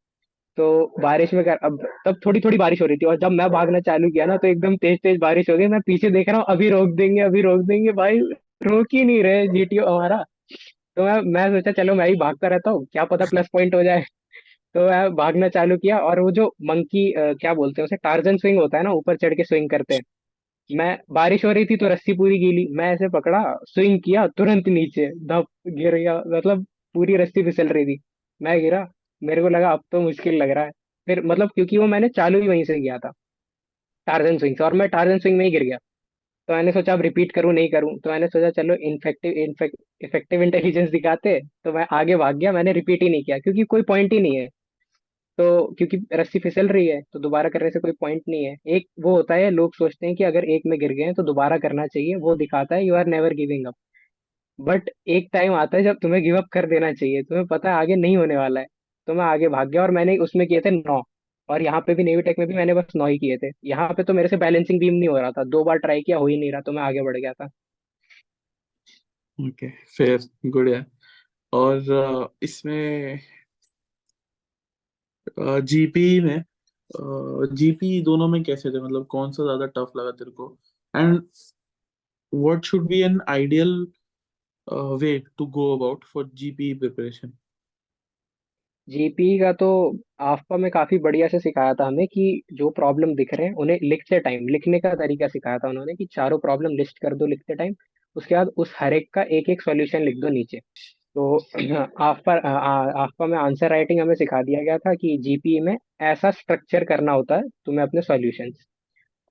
तो बारिश में कर, अब तब थोड़ी थोड़ी बारिश हो रही थी, और जब मैं भागना चालू किया ना, तो एकदम तेज तेज बारिश हो गई। मैं पीछे देख रहा हूँ, अभी रोक देंगे अभी रोक देंगे, भाई रोक ही नहीं रहे जीटीओ हमारा। तो मैं सोचा चलो मैं ही भागता रहता हूँ, क्या पता प्लस पॉइंट हो जाए। तो मैं भागना चालू किया, और वो जो मंकी क्या बोलते हैं उसे, टार्जन स्विंग होता है ना, ऊपर चढ़ के स्विंग करते हैं। मैं, बारिश हो रही थी तो रस्सी पूरी गीली, मैं ऐसे पकड़ा, स्विंग किया, तुरंत नीचे धप, गिर गया। मतलब पूरी रस्सी फिसल रही थी, मैं गिरा। मेरे को लगा अब तो मुश्किल लग रहा है। फिर मतलब क्योंकि वो मैंने चालू ही वहीं से किया था, टार्जन स्विंग से, और मैं टार्जन स्विंग में ही गिर गया। तो मैंने सोचा अब रिपीट करूं नहीं करूं, तो मैंने सोचा चलो इफेक्टिव इंटेलिजेंस दिखाते। तो मैं आगे भाग गया, मैंने रिपीट ही नहीं किया क्योंकि कोई पॉइंट ही नहीं है। तो क्योंकि रस्सी फिसल रही है तो दोबारा करने से कोई पॉइंट नहीं है। एक वो होता है, लोग सोचते हैं कि अगर एक में गिर गए हैं तो दोबारा करना चाहिए, वो दिखाता है you are never giving up. But एक टाइम आता है जब तुम्हें गिव अप कर देना चाहिए, तुम्हें पता है आगे नहीं होने वाला है। तो मैं आगे भाग गया, और मैंने उसमें किए थे 9। और यहाँ पे भी नेवी टेक में भी मैंने बस 9 ही किए थे। यहाँ पे तो मेरे से बैलेंसिंग बीम नहीं हो रहा था, 2 बार ट्राई किया, हो ही नहीं रहा, तो मैं आगे बढ़ गया था। ओके, फेयर, गुड है। और इसमें जीपी में, जीपी दोनों में कैसे थे, मतलब कौन सा ज्यादा टफ लगा तेरे को? And what should be an ideal way to go about for GPE preparation? GP का तो आफ्पा में काफी बढ़िया से सिखाया था हमें कि जो प्रॉब्लम दिख रहे हैं उन्हें लिखते टाइम, लिखने का तरीका सिखाया था उन्होंने कि चारों प्रॉब्लम लिस्ट कर दो लिखते टाइम। उसके बाद उस हर एक का एक एक सॉल्यूशन लिख दो नीचे। तो आफ्पा में आंसर राइटिंग हमें सिखा दिया गया था कि जीपी में ऐसा स्ट्रक्चर करना होता है तुम्हें अपने सॉल्यूशंस।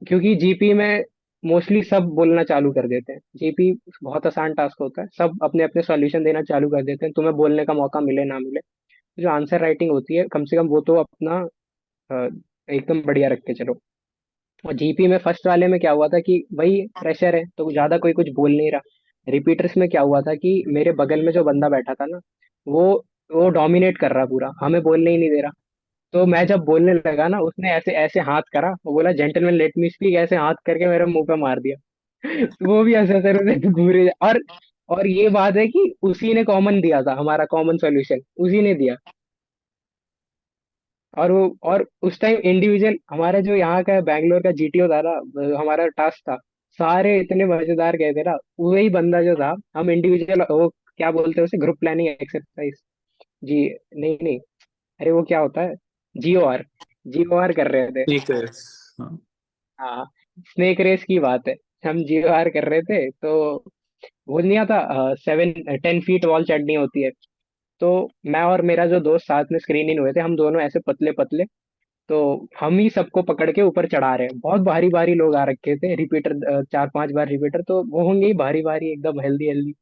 क्योंकि जीपी में मोस्टली सब बोलना चालू कर देते हैं। जीपी बहुत आसान टास्क होता है, सब अपने अपने सॉल्यूशन देना चालू कर देते हैं, तुम्हें बोलने का मौका मिले ना मिले। जो आंसर राइटिंग होती है कम से कम वो तो अपना अ, एकदम बढ़िया रख के चलो। और जीपी में फर्स्ट वाले में क्या हुआ था कि वही प्रेशर है तो ज्यादा कोई कुछ बोल नहीं रहा। रिपीटर्स में क्या हुआ था कि मेरे बगल में जो बंदा बैठा था ना, वो वो डोमिनेट कर रहा पूरा, हमें बोलने ही नहीं दे रहा। तो मैं जब बोलने लगा ना, उसने ऐसे ऐसे हाथ करा, वो बोला जेंटलमैन लेट मी स्पीक, ऐसे हाथ करके मेरे मुंह पे मार दिया। वो भी ऐसे ऐसे ऐसे घूरे। और ये बात है कि उसी ने कॉमन दिया था, हमारा कॉमन सॉल्यूशन उसी ने दिया। और उस टाइम इंडिविजुअल हमारा जो यहाँ का बैंगलोर का जीटीओ था ना, हमारा टास्क था, सारे इतने मजेदार गए थे ना। वही बंदा जो था, हम इंडिविजुअल वो क्या बोलते हैं उसे, ग्रुप प्लानिंग एक्सरसाइज। जी, नहीं नहीं, अरे वो क्या होता है, जीओआर, जीओआर कर रहे थे। Sneakers, हाँ। हाँ, स्नेक रेस की बात है। हम जीओआर कर रहे थे, तो वो नहीं आता, 7-10 फीट वॉल चढ़नी होती है। तो मैं और मेरा जो दोस्त साथ में स्क्रीन इन हुए थे, हम दोनों ऐसे पतले पतले। तो हम ही सबको पकड़ के ऊपर चढ़ा रहे हैं, बहुत भारी भारी लोग आ रखे थे रिपीटर, 4-5 बार रिपीटर, तो वो होंगे ही भारी भारी एकदम हेल्दी हेल्दी।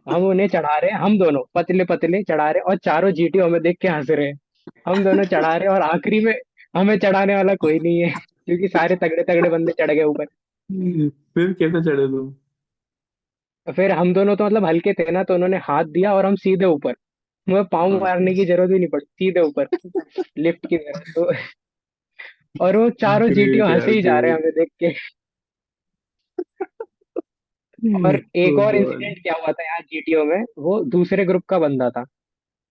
हम उन्हें चढ़ा रहे हैं, हम दोनों पतले पतले चढ़ा रहे हैं, और चारों जीटीओ हमें देख के हंस रहे हैं। हम दोनों चढ़ा रहे हैं, और आखिरी में हमें चढ़ाने वाला कोई नहीं है, क्योंकि सारे तगड़े तगड़े बंदे चढ़ गए ऊपर। फिर कैसे चढ़े तुम? और फिर हम दोनों तो मतलब हल्के थे ना, तो उन्होंने हाथ दिया और हम सीधे ऊपर। हमें पाँव हाँ, मारने की जरूरत ही नहीं पड़ी, सीधे ऊपर, लिफ्ट की तरह तो। और वो चारों जीटीओ ग्रेट हंसे यार, ही जा रहे हैं ग्रेट। हमें देख के। और एक ओ और गॉड। इंसिडेंट क्या हुआ था यहाँ जीटीओ में, वो दूसरे ग्रुप का बंदा था।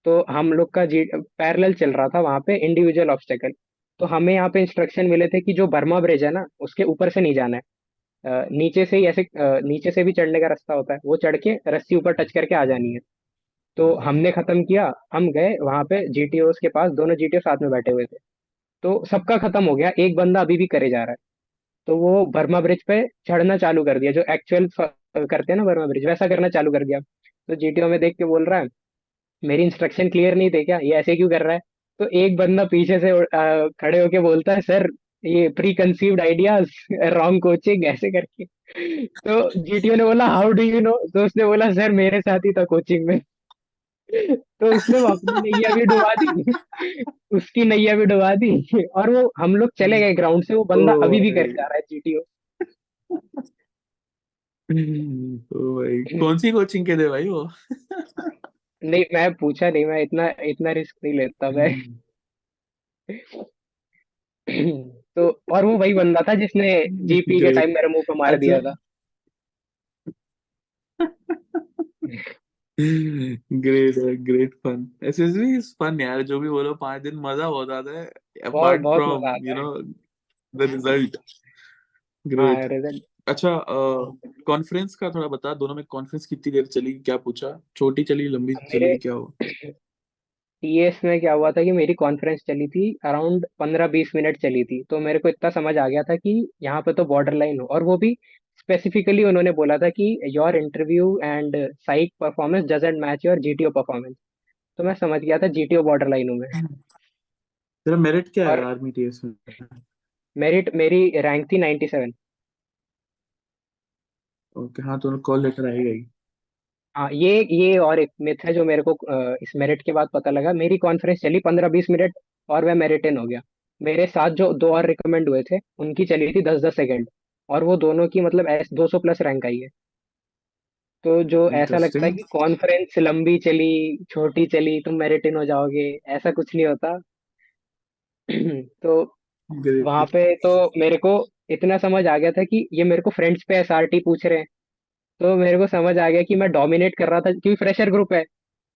तो हम लोग का जी पैरेलल चल रहा था वहां पे इंडिविजुअल ऑब्स्टेकल। तो हमें यहाँ पे इंस्ट्रक्शन मिले थे कि जो बर्मा ब्रिज है ना, उसके ऊपर से नहीं जाना है। नीचे से ही ऐसे, नीचे से भी चढ़ने का रास्ता होता है, वो चढ़ के रस्सी ऊपर टच करके आ जानी है। तो हमने खत्म किया, हम गए वहां पे जीटीओ के पास, दोनों जीटीओ साथ में बैठे हुए थे। तो सबका खत्म हो गया, एक बंदा अभी भी करे जा रहा है। तो वो बर्मा ब्रिज पे चढ़ना चालू कर दिया, जो एक्चुअल करते हैं ना बर्मा ब्रिज, वैसा करना चालू कर दिया। तो जीटीओ में देख के बोल रहा है, मेरी इंस्ट्रक्शन क्लियर नहीं थे क्या, ये ऐसे क्यों कर रहा है। तो एक बंदा पीछे से खड़े होके बोलता है, सर ये pre conceived ideas, wrong coaching, ऐसे करके। तो जीटीओ ने बोला हाउ डू यू नो, तो उसने बोला सर मेरे साथ ही था कोचिंग में। तो उसने वो अपनी नैया भी डुबा दी, उसकी नैया भी डुबा दी। और वो हम लोग चले गए ग्राउंड से, वो ओ बंदा अभी भी करे भाई, जा रहा है जीटीओ। ओ भाई, कौन सी कोचिंग के थे भाई वो? नहीं मैं पूछा नहीं, मैं इतना इतना रिस्क नहीं लेता मैं। तो और वो वही बंदा था जिसने जीपी के ग्रेट। टाइम मेरे मुंह पे मार अच्छा। दिया था। ग्रेट है, great fun. SSB is fun यार, जो भी बोलो, 5 दिन मजा बहुत आता है, बहुत अपार्ट बहुत मजा फ्रॉम आता है। The result. हाँ ग्रेट। रिजल्ट। अच्छा, कॉन्फ्रेंस का थोड़ा बता, दोनों में कॉन्फ्रेंस कितनी देर चली, क्या पूछा, छोटी चली लंबी मेरे चली क्या हुआ? टीएस में क्या हुआ था कि मेरी कॉन्फ्रेंस चली थी अराउंड 15-20 मिनट चली थी, तो मेरे को इतना समझ आ गया था कि यहाँ पे तो बॉर्डर लाइन हो, और वो भी स्पेसिफिकली उन्होंने बोला था कि your interview and psych performance doesn't match your GTO performance. तो मैं समझ गया था जीटीओ बॉर्डर लाइन हूँ मैं। तेरा मेरिट क्या है और आर्मी टीएस में? मेरिट मेरी रैंक थी 97। ओके, हाँ तो कॉल लेटर आएगा ही। हाँ, ये और एक मिथ है जो मेरे को इस मेरिट के बाद पता लगा। मेरी कॉन्फ्रेंस चली 15-20 मिनट और मैं मेरिट इन हो गया। मेरे साथ जो दो और रिकमेंड हुए थे उनकी चली थी 10-10 सेकंड, और वो दोनों की मतलब 200 प्लस रैंक आई है। तो जो ऐसा लगता है इंटरेस्टिंग। कि कॉन्फ्रेंस लंबी चली छोटी चली तुम मेरिट इन हो जाओगे, ऐसा कुछ नहीं होता। तो वहां ग्रेट। पे तो मेरे को इतना समझ आ गया था कि ये मेरे को फ्रेंड्स पे एसआरटी पूछ रहे हैं। तो मेरे को समझ आ गया कि मैं डोमिनेट कर रहा था, क्योंकि फ्रेशर ग्रुप है,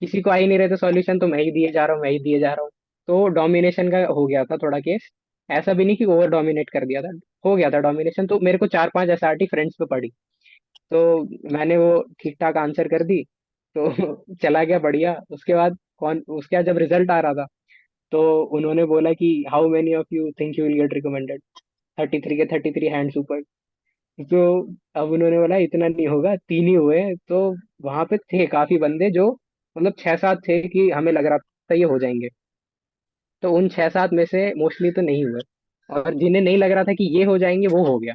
किसी को आ ही नहीं रहे थे सॉल्यूशन, तो मैं ही दिए जा रहा हूँ, मैं ही दिए जा रहा हूँ। तो डोमिनेशन का हो गया था थोड़ा केस। ऐसा भी नहीं कि ओवर डोमिनेट कर दिया था, हो गया था डोमिनेशन। तो मेरे को 4-5 एसआरटी फ्रेंड्स पे पड़ी, तो मैंने वो ठीक ठाक आंसर कर दी। तो चला गया बढ़िया। उसके बाद कौन उसके बाद जब रिजल्ट आ रहा था, तो उन्होंने बोला कि how many of you think you will get recommended. 33 के 33 हैंड्स ऊपर। तो अब उन्होंने बोला इतना नहीं होगा, तीन ही हुए। तो वहां पे थे काफी बंदे जो मतलब 6-7 थे कि हमें लग रहा था ये हो जाएंगे। तो उन 6-7 में से मोस्टली तो नहीं हुए, और जिन्हें नहीं लग रहा था कि ये हो जाएंगे वो हो गया।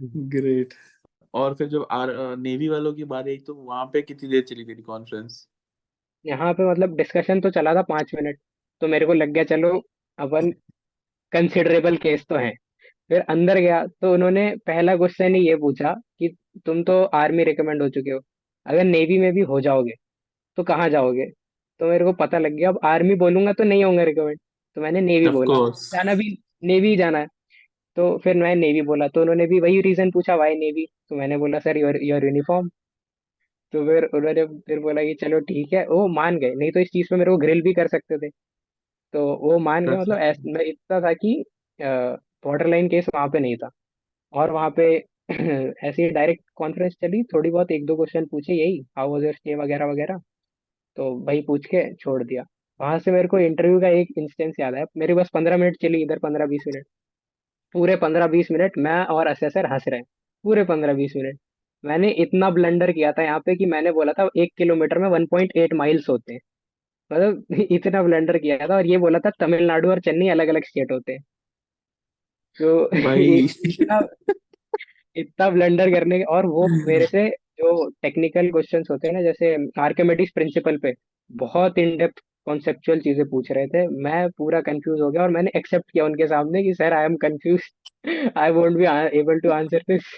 ग्रेट। और फिर जब नेवी वालों की बात आई तो वहां पे कितनी देर चली तेरी कॉन्फ्रेंस? यहाँ पे मतलब डिस्कशन तो चला था 5 मिनट, तो मेरे को लग गया चलो अपन कंसिडरेबल केस तो है। फिर अंदर गया तो उन्होंने पहला क्वेश्चन ही ये पूछा कि तुम तो आर्मी रिकमेंड हो चुके हो, अगर नेवी में भी हो जाओगे तो कहाँ जाओगे। तो मेरे को पता लग गया अब आर्मी बोलूंगा तो नहीं होंगे रिकमेंड, तो मैंने नेवी ऑफ बोला। कोर्स। जाना भी नेवी ही जाना है। तो फिर मैं नेवी बोला, तो उन्होंने भी वही रीजन पूछा वाई नेवी, तो मैंने बोला सर योर योर यूनिफॉर्म। तो फिर उन्होंने फिर बोला कि चलो ठीक है, वो मान गए, नहीं तो इस चीज पे मेरे को ग्रिल भी कर सकते थे। तो वो मान गए, मतलब मैं इतना था कि बॉर्डर लाइन केस वहां पे नहीं था। और वहां पे ऐसी डायरेक्ट कॉन्फ्रेंस चली, थोड़ी बहुत एक दो क्वेश्चन पूछे, यही हाउ वाज योर स्टे वगैरह वगैरह, तो वही पूछ के छोड़ दिया। वहां से मेरे को इंटरव्यू का एक इंस्टेंस याद है। मेरे बस 15 मिनट चली, इधर 15-20 मिनट, पूरे 15-20 मिनट मैं और असेसर हंस रहे हैं। पूरे 15-20 मिनट मैंने इतना ब्लंडर किया था यहाँ पे कि मैंने बोला था 1 किलोमीटर में 1.8 माइल्स होते हैं। मतलब इतना ब्लंडर किया था, और ये बोला था तमिलनाडु और चेन्नई अलग अलग स्टेट होते हैं। तो भाई। इतना इतना ब्लंडर करने के, और वो मेरे से जो टेक्निकल क्वेश्चंस होते हैं ना, जैसे आर्किमिडीज प्रिंसिपल पे बहुत इन डेप्थ कॉन्सेप्चुअल चीजें पूछ रहे थे, मैं पूरा कंफ्यूज हो गया, और मैंने एक्सेप्ट किया उनके सामने कि sir I am confuse, I won't be able to answer this.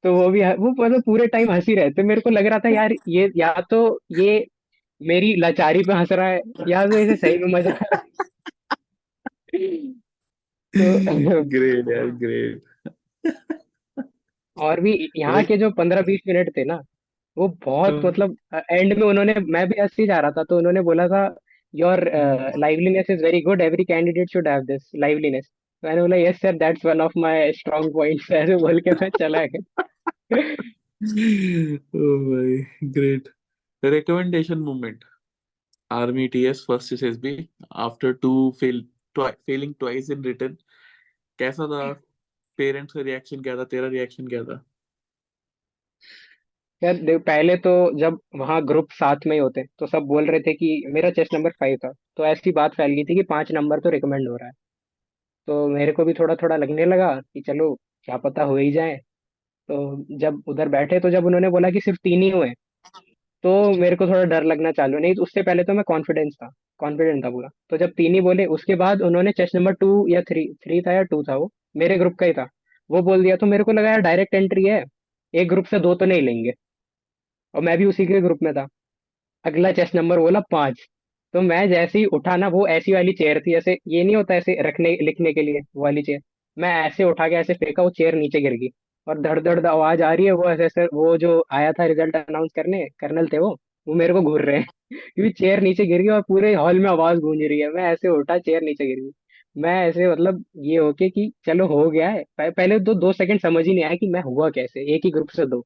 तो वो मतलब पूरे टाइम हंसी रहे थे। मेरे को लग रहा था यार ये या तो ये मेरी लाचारी पे हंस रहा है, या तो इसे सही में मजा आ रहा है। तो ग्रेट यार, ग्रेट। और भी यहाँ लाइक। के जो 15-20 मिनट थे ना, वो बहुत मतलब एंड में उन्होंने, मैं भी हंसी जा रहा था, तो उन्होंने बोला था your liveliness is very good, every candidate should have this liveliness. मैंने बोला yes sir that's one of my strong points, ऐसे बोल के मैं चला गया। ओ भाई, great. Recommendation movement, army TS first SSB, after two failing twice in return, कैसा था? पेरेंट्स का रिएक्शन क्या था, तेरा रिएक्शन क्या था? यार पहले तो जब वहाँ ग्रुप साथ में ही होते तो सब बोल रहे थे कि मेरा चेस्ट नंबर 5 था, तो ऐसी बात फैल गई थी कि 5 नंबर तो रिकमेंड हो रहा है। तो मेरे को भी थोड़ा थोड़ा लगने लगा कि चलो क्या पता हो ही जाए। तो जब उधर बैठे, तो जब उन्होंने बोला कि सिर्फ तीन ही हुए, तो मेरे को थोड़ा डर लगना चालू, नहीं तो उससे पहले तो मैं कॉन्फिडेंट था पूरा। तो जब तीन ही बोले, उसके बाद उन्होंने चेस्ट नंबर 2 या 3, 3 था या 2 था, वो मेरे ग्रुप का ही था, वो बोल दिया। तो मेरे को लगा यार डायरेक्ट एंट्री है, एक ग्रुप से दो तो नहीं लेंगे, और मैं भी उसी के ग्रुप में था। अगला चेस्ट नंबर बोला 5। तो मैं जैसे ही उठा ना, वो ऐसी वाली चेयर थी, ऐसे ये नहीं होता ऐसे रखने लिखने के लिए वो वाली चेयर, मैं ऐसे उठा के ऐसे फेंका, वो चेयर नीचे गिर गई। और धड़ धड़ आवाज आ रही है, वो ऐसे ऐसे वो जो आया था रिजल्ट अनाउंस करने, कर्नल थे वो मेरे को घूर रहे हैं। क्योंकि चेयर नीचे गिर गई और पूरे हॉल में आवाज गूंज रही है, मैं ऐसे उठा चेयर नीचे गिर गई। मैं ऐसे मतलब ये होके कि चलो हो गया है, पहले तो 2 सेकंड समझ ही नहीं आया कि मैं हुआ कैसे, एक ही ग्रुप से दो।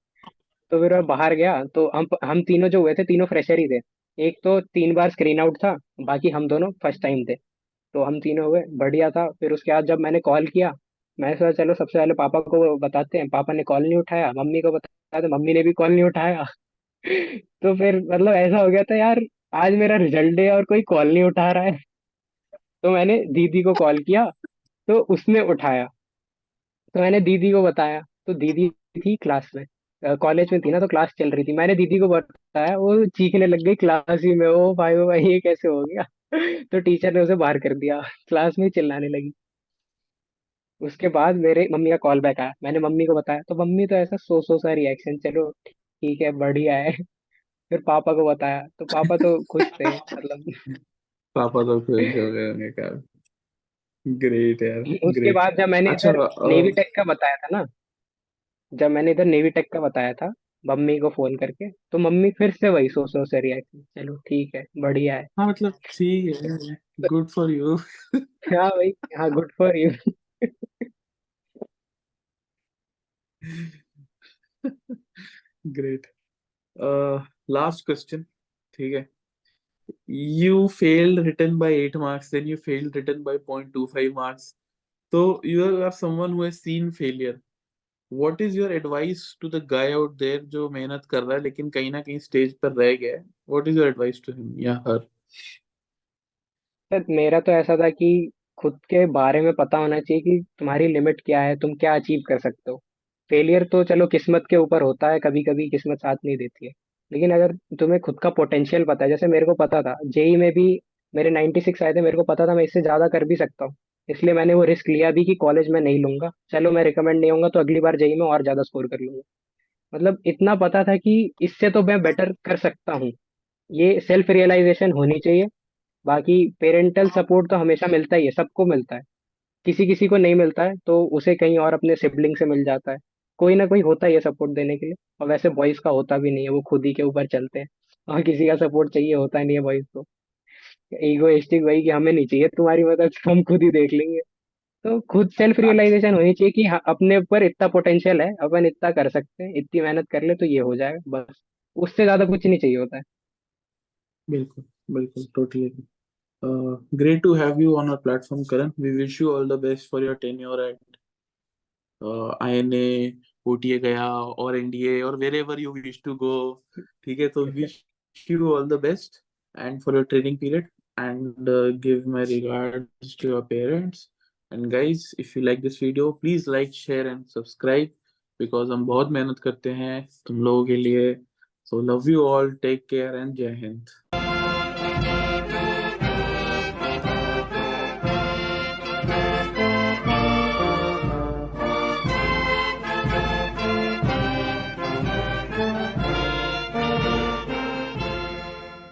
तो फिर मैं बाहर गया तो हम तीनों जो हुए थे, तीनों फ्रेशर ही थे। एक तो 3 बार स्क्रीन आउट था, बाकी हम दोनों फर्स्ट टाइम थे। तो हम तीनों हुए, बढ़िया था। फिर उसके बाद जब मैंने कॉल किया, मैं सोचा चलो सबसे पहले पापा को बताते हैं। पापा ने कॉल नहीं उठाया, मम्मी को बताया तो मम्मी ने भी कॉल नहीं उठाया। तो फिर मतलब ऐसा हो गया था यार, आज मेरा रिजल्ट डे है और कोई कॉल नहीं उठा रहा है। तो मैंने दीदी को कॉल किया, तो उसने उठाया। तो मैंने दीदी को बताया, तो दीदी थी क्लास में, कॉलेज में थी ना, तो क्लास चल रही थी। मैंने दीदी को बताया, वो चीखने लग गई क्लास ही में, ओ भाई ये कैसे हो गया। तो टीचर ने उसे बाहर कर दिया, क्लास में ही चिल्लाने लगी। उसके बाद मेरे मम्मी का कॉल बैक आया, मैंने मम्मी को बताया, तो मम्मी तो ऐसा सो सा रिएक्शन, चलो ठीक है बढ़िया है। फिर पापा को बताया, तो पापा तो खुश थे मतलब। पापा तो खुश हो गए होंगे यार। ग्रेट यार। उसके ग्रेट। बाद जब मैंने अच्छा इधर नेवी टेक का बताया था ना, जब मैंने इधर नेवी टेक का बताया था मम्मी को फोन करके, तो मम्मी फिर से वही सो से रिएक्शन, चलो ठीक है बढ़िया है। हाँ मतलब ठीक है, गुड फॉर यू। हाँ भाई, हाँ good for you. Great. Last question, ठीक है। You failed written by 8 marks, then you failed written by 0.25 marks. So you are someone who has seen failure. What is your advice to the guy out there जो मेहनत कर रहा है लेकिन कहीं ना कहीं स्टेज पर रह गया है? What is your advice to him या her? सर मेरा तो ऐसा था कि खुद के बारे में पता होना चाहिए कि तुम्हारी लिमिट क्या है, तुम क्या अचीव कर सकते हो। फेलियर तो चलो किस्मत के ऊपर होता है, कभी कभी किस्मत साथ नहीं देती है। लेकिन अगर तुम्हें खुद का पोटेंशियल पता है, जैसे मेरे को पता था जेई में भी मेरे 96 आए थे, मेरे को पता था मैं इससे ज्यादा कर भी सकता हूँ। इसलिए मैंने वो रिस्क लिया भी कि कॉलेज में नहीं लूंगा, चलो मैं रिकमेंड नहीं होऊंगा तो अगली बार जेई में और ज्यादा स्कोर कर लूंगा। मतलब इतना पता था कि इससे तो मैं बेटर कर सकता हूँ। ये सेल्फ रियलाइजेशन होनी चाहिए। बाकी पेरेंटल सपोर्ट तो हमेशा मिलता ही है, सबको मिलता है। किसी किसी को नहीं मिलता है तो उसे कहीं और अपने सिबलिंग से मिल जाता है। कोई ना कोई होता ही है सपोर्ट देने के लिए। और वैसे बॉयज का होता भी नहीं है, वो खुद ही के ऊपर चलते हैं। और किसी का सपोर्ट चाहिए होता नहीं है बॉयज को। ईगोइस्टिक वही कि हमें नहीं चाहिए तुम्हारी मदद, हम खुद ही देख लेंगे। तो खुद सेल्फ रियलाइजेशन होनी चाहिए कि हाँ, अपने ऊपर इतना पोटेंशियल है, अपन इतना कर सकते हैं, इतनी मेहनत कर ले तो ये हो जाएगा बस। उससे ज्यादा कुछ नहीं चाहिए होता है। बिल्कुल, बिल्कुल, totally agree. Great to have you on our platform, Karan. We wish you all the best for your tenure at INA, OTA गया और NDA और wherever you wish to go. ठीक है, तो wish you all the best and for your training period, and give my regards to your parents. And guys, if you like this video, please like, share and subscribe because हम बहुत मेहनत करते हैं तुम लोगों के लिए. So love you all. Take care and जय हिंद.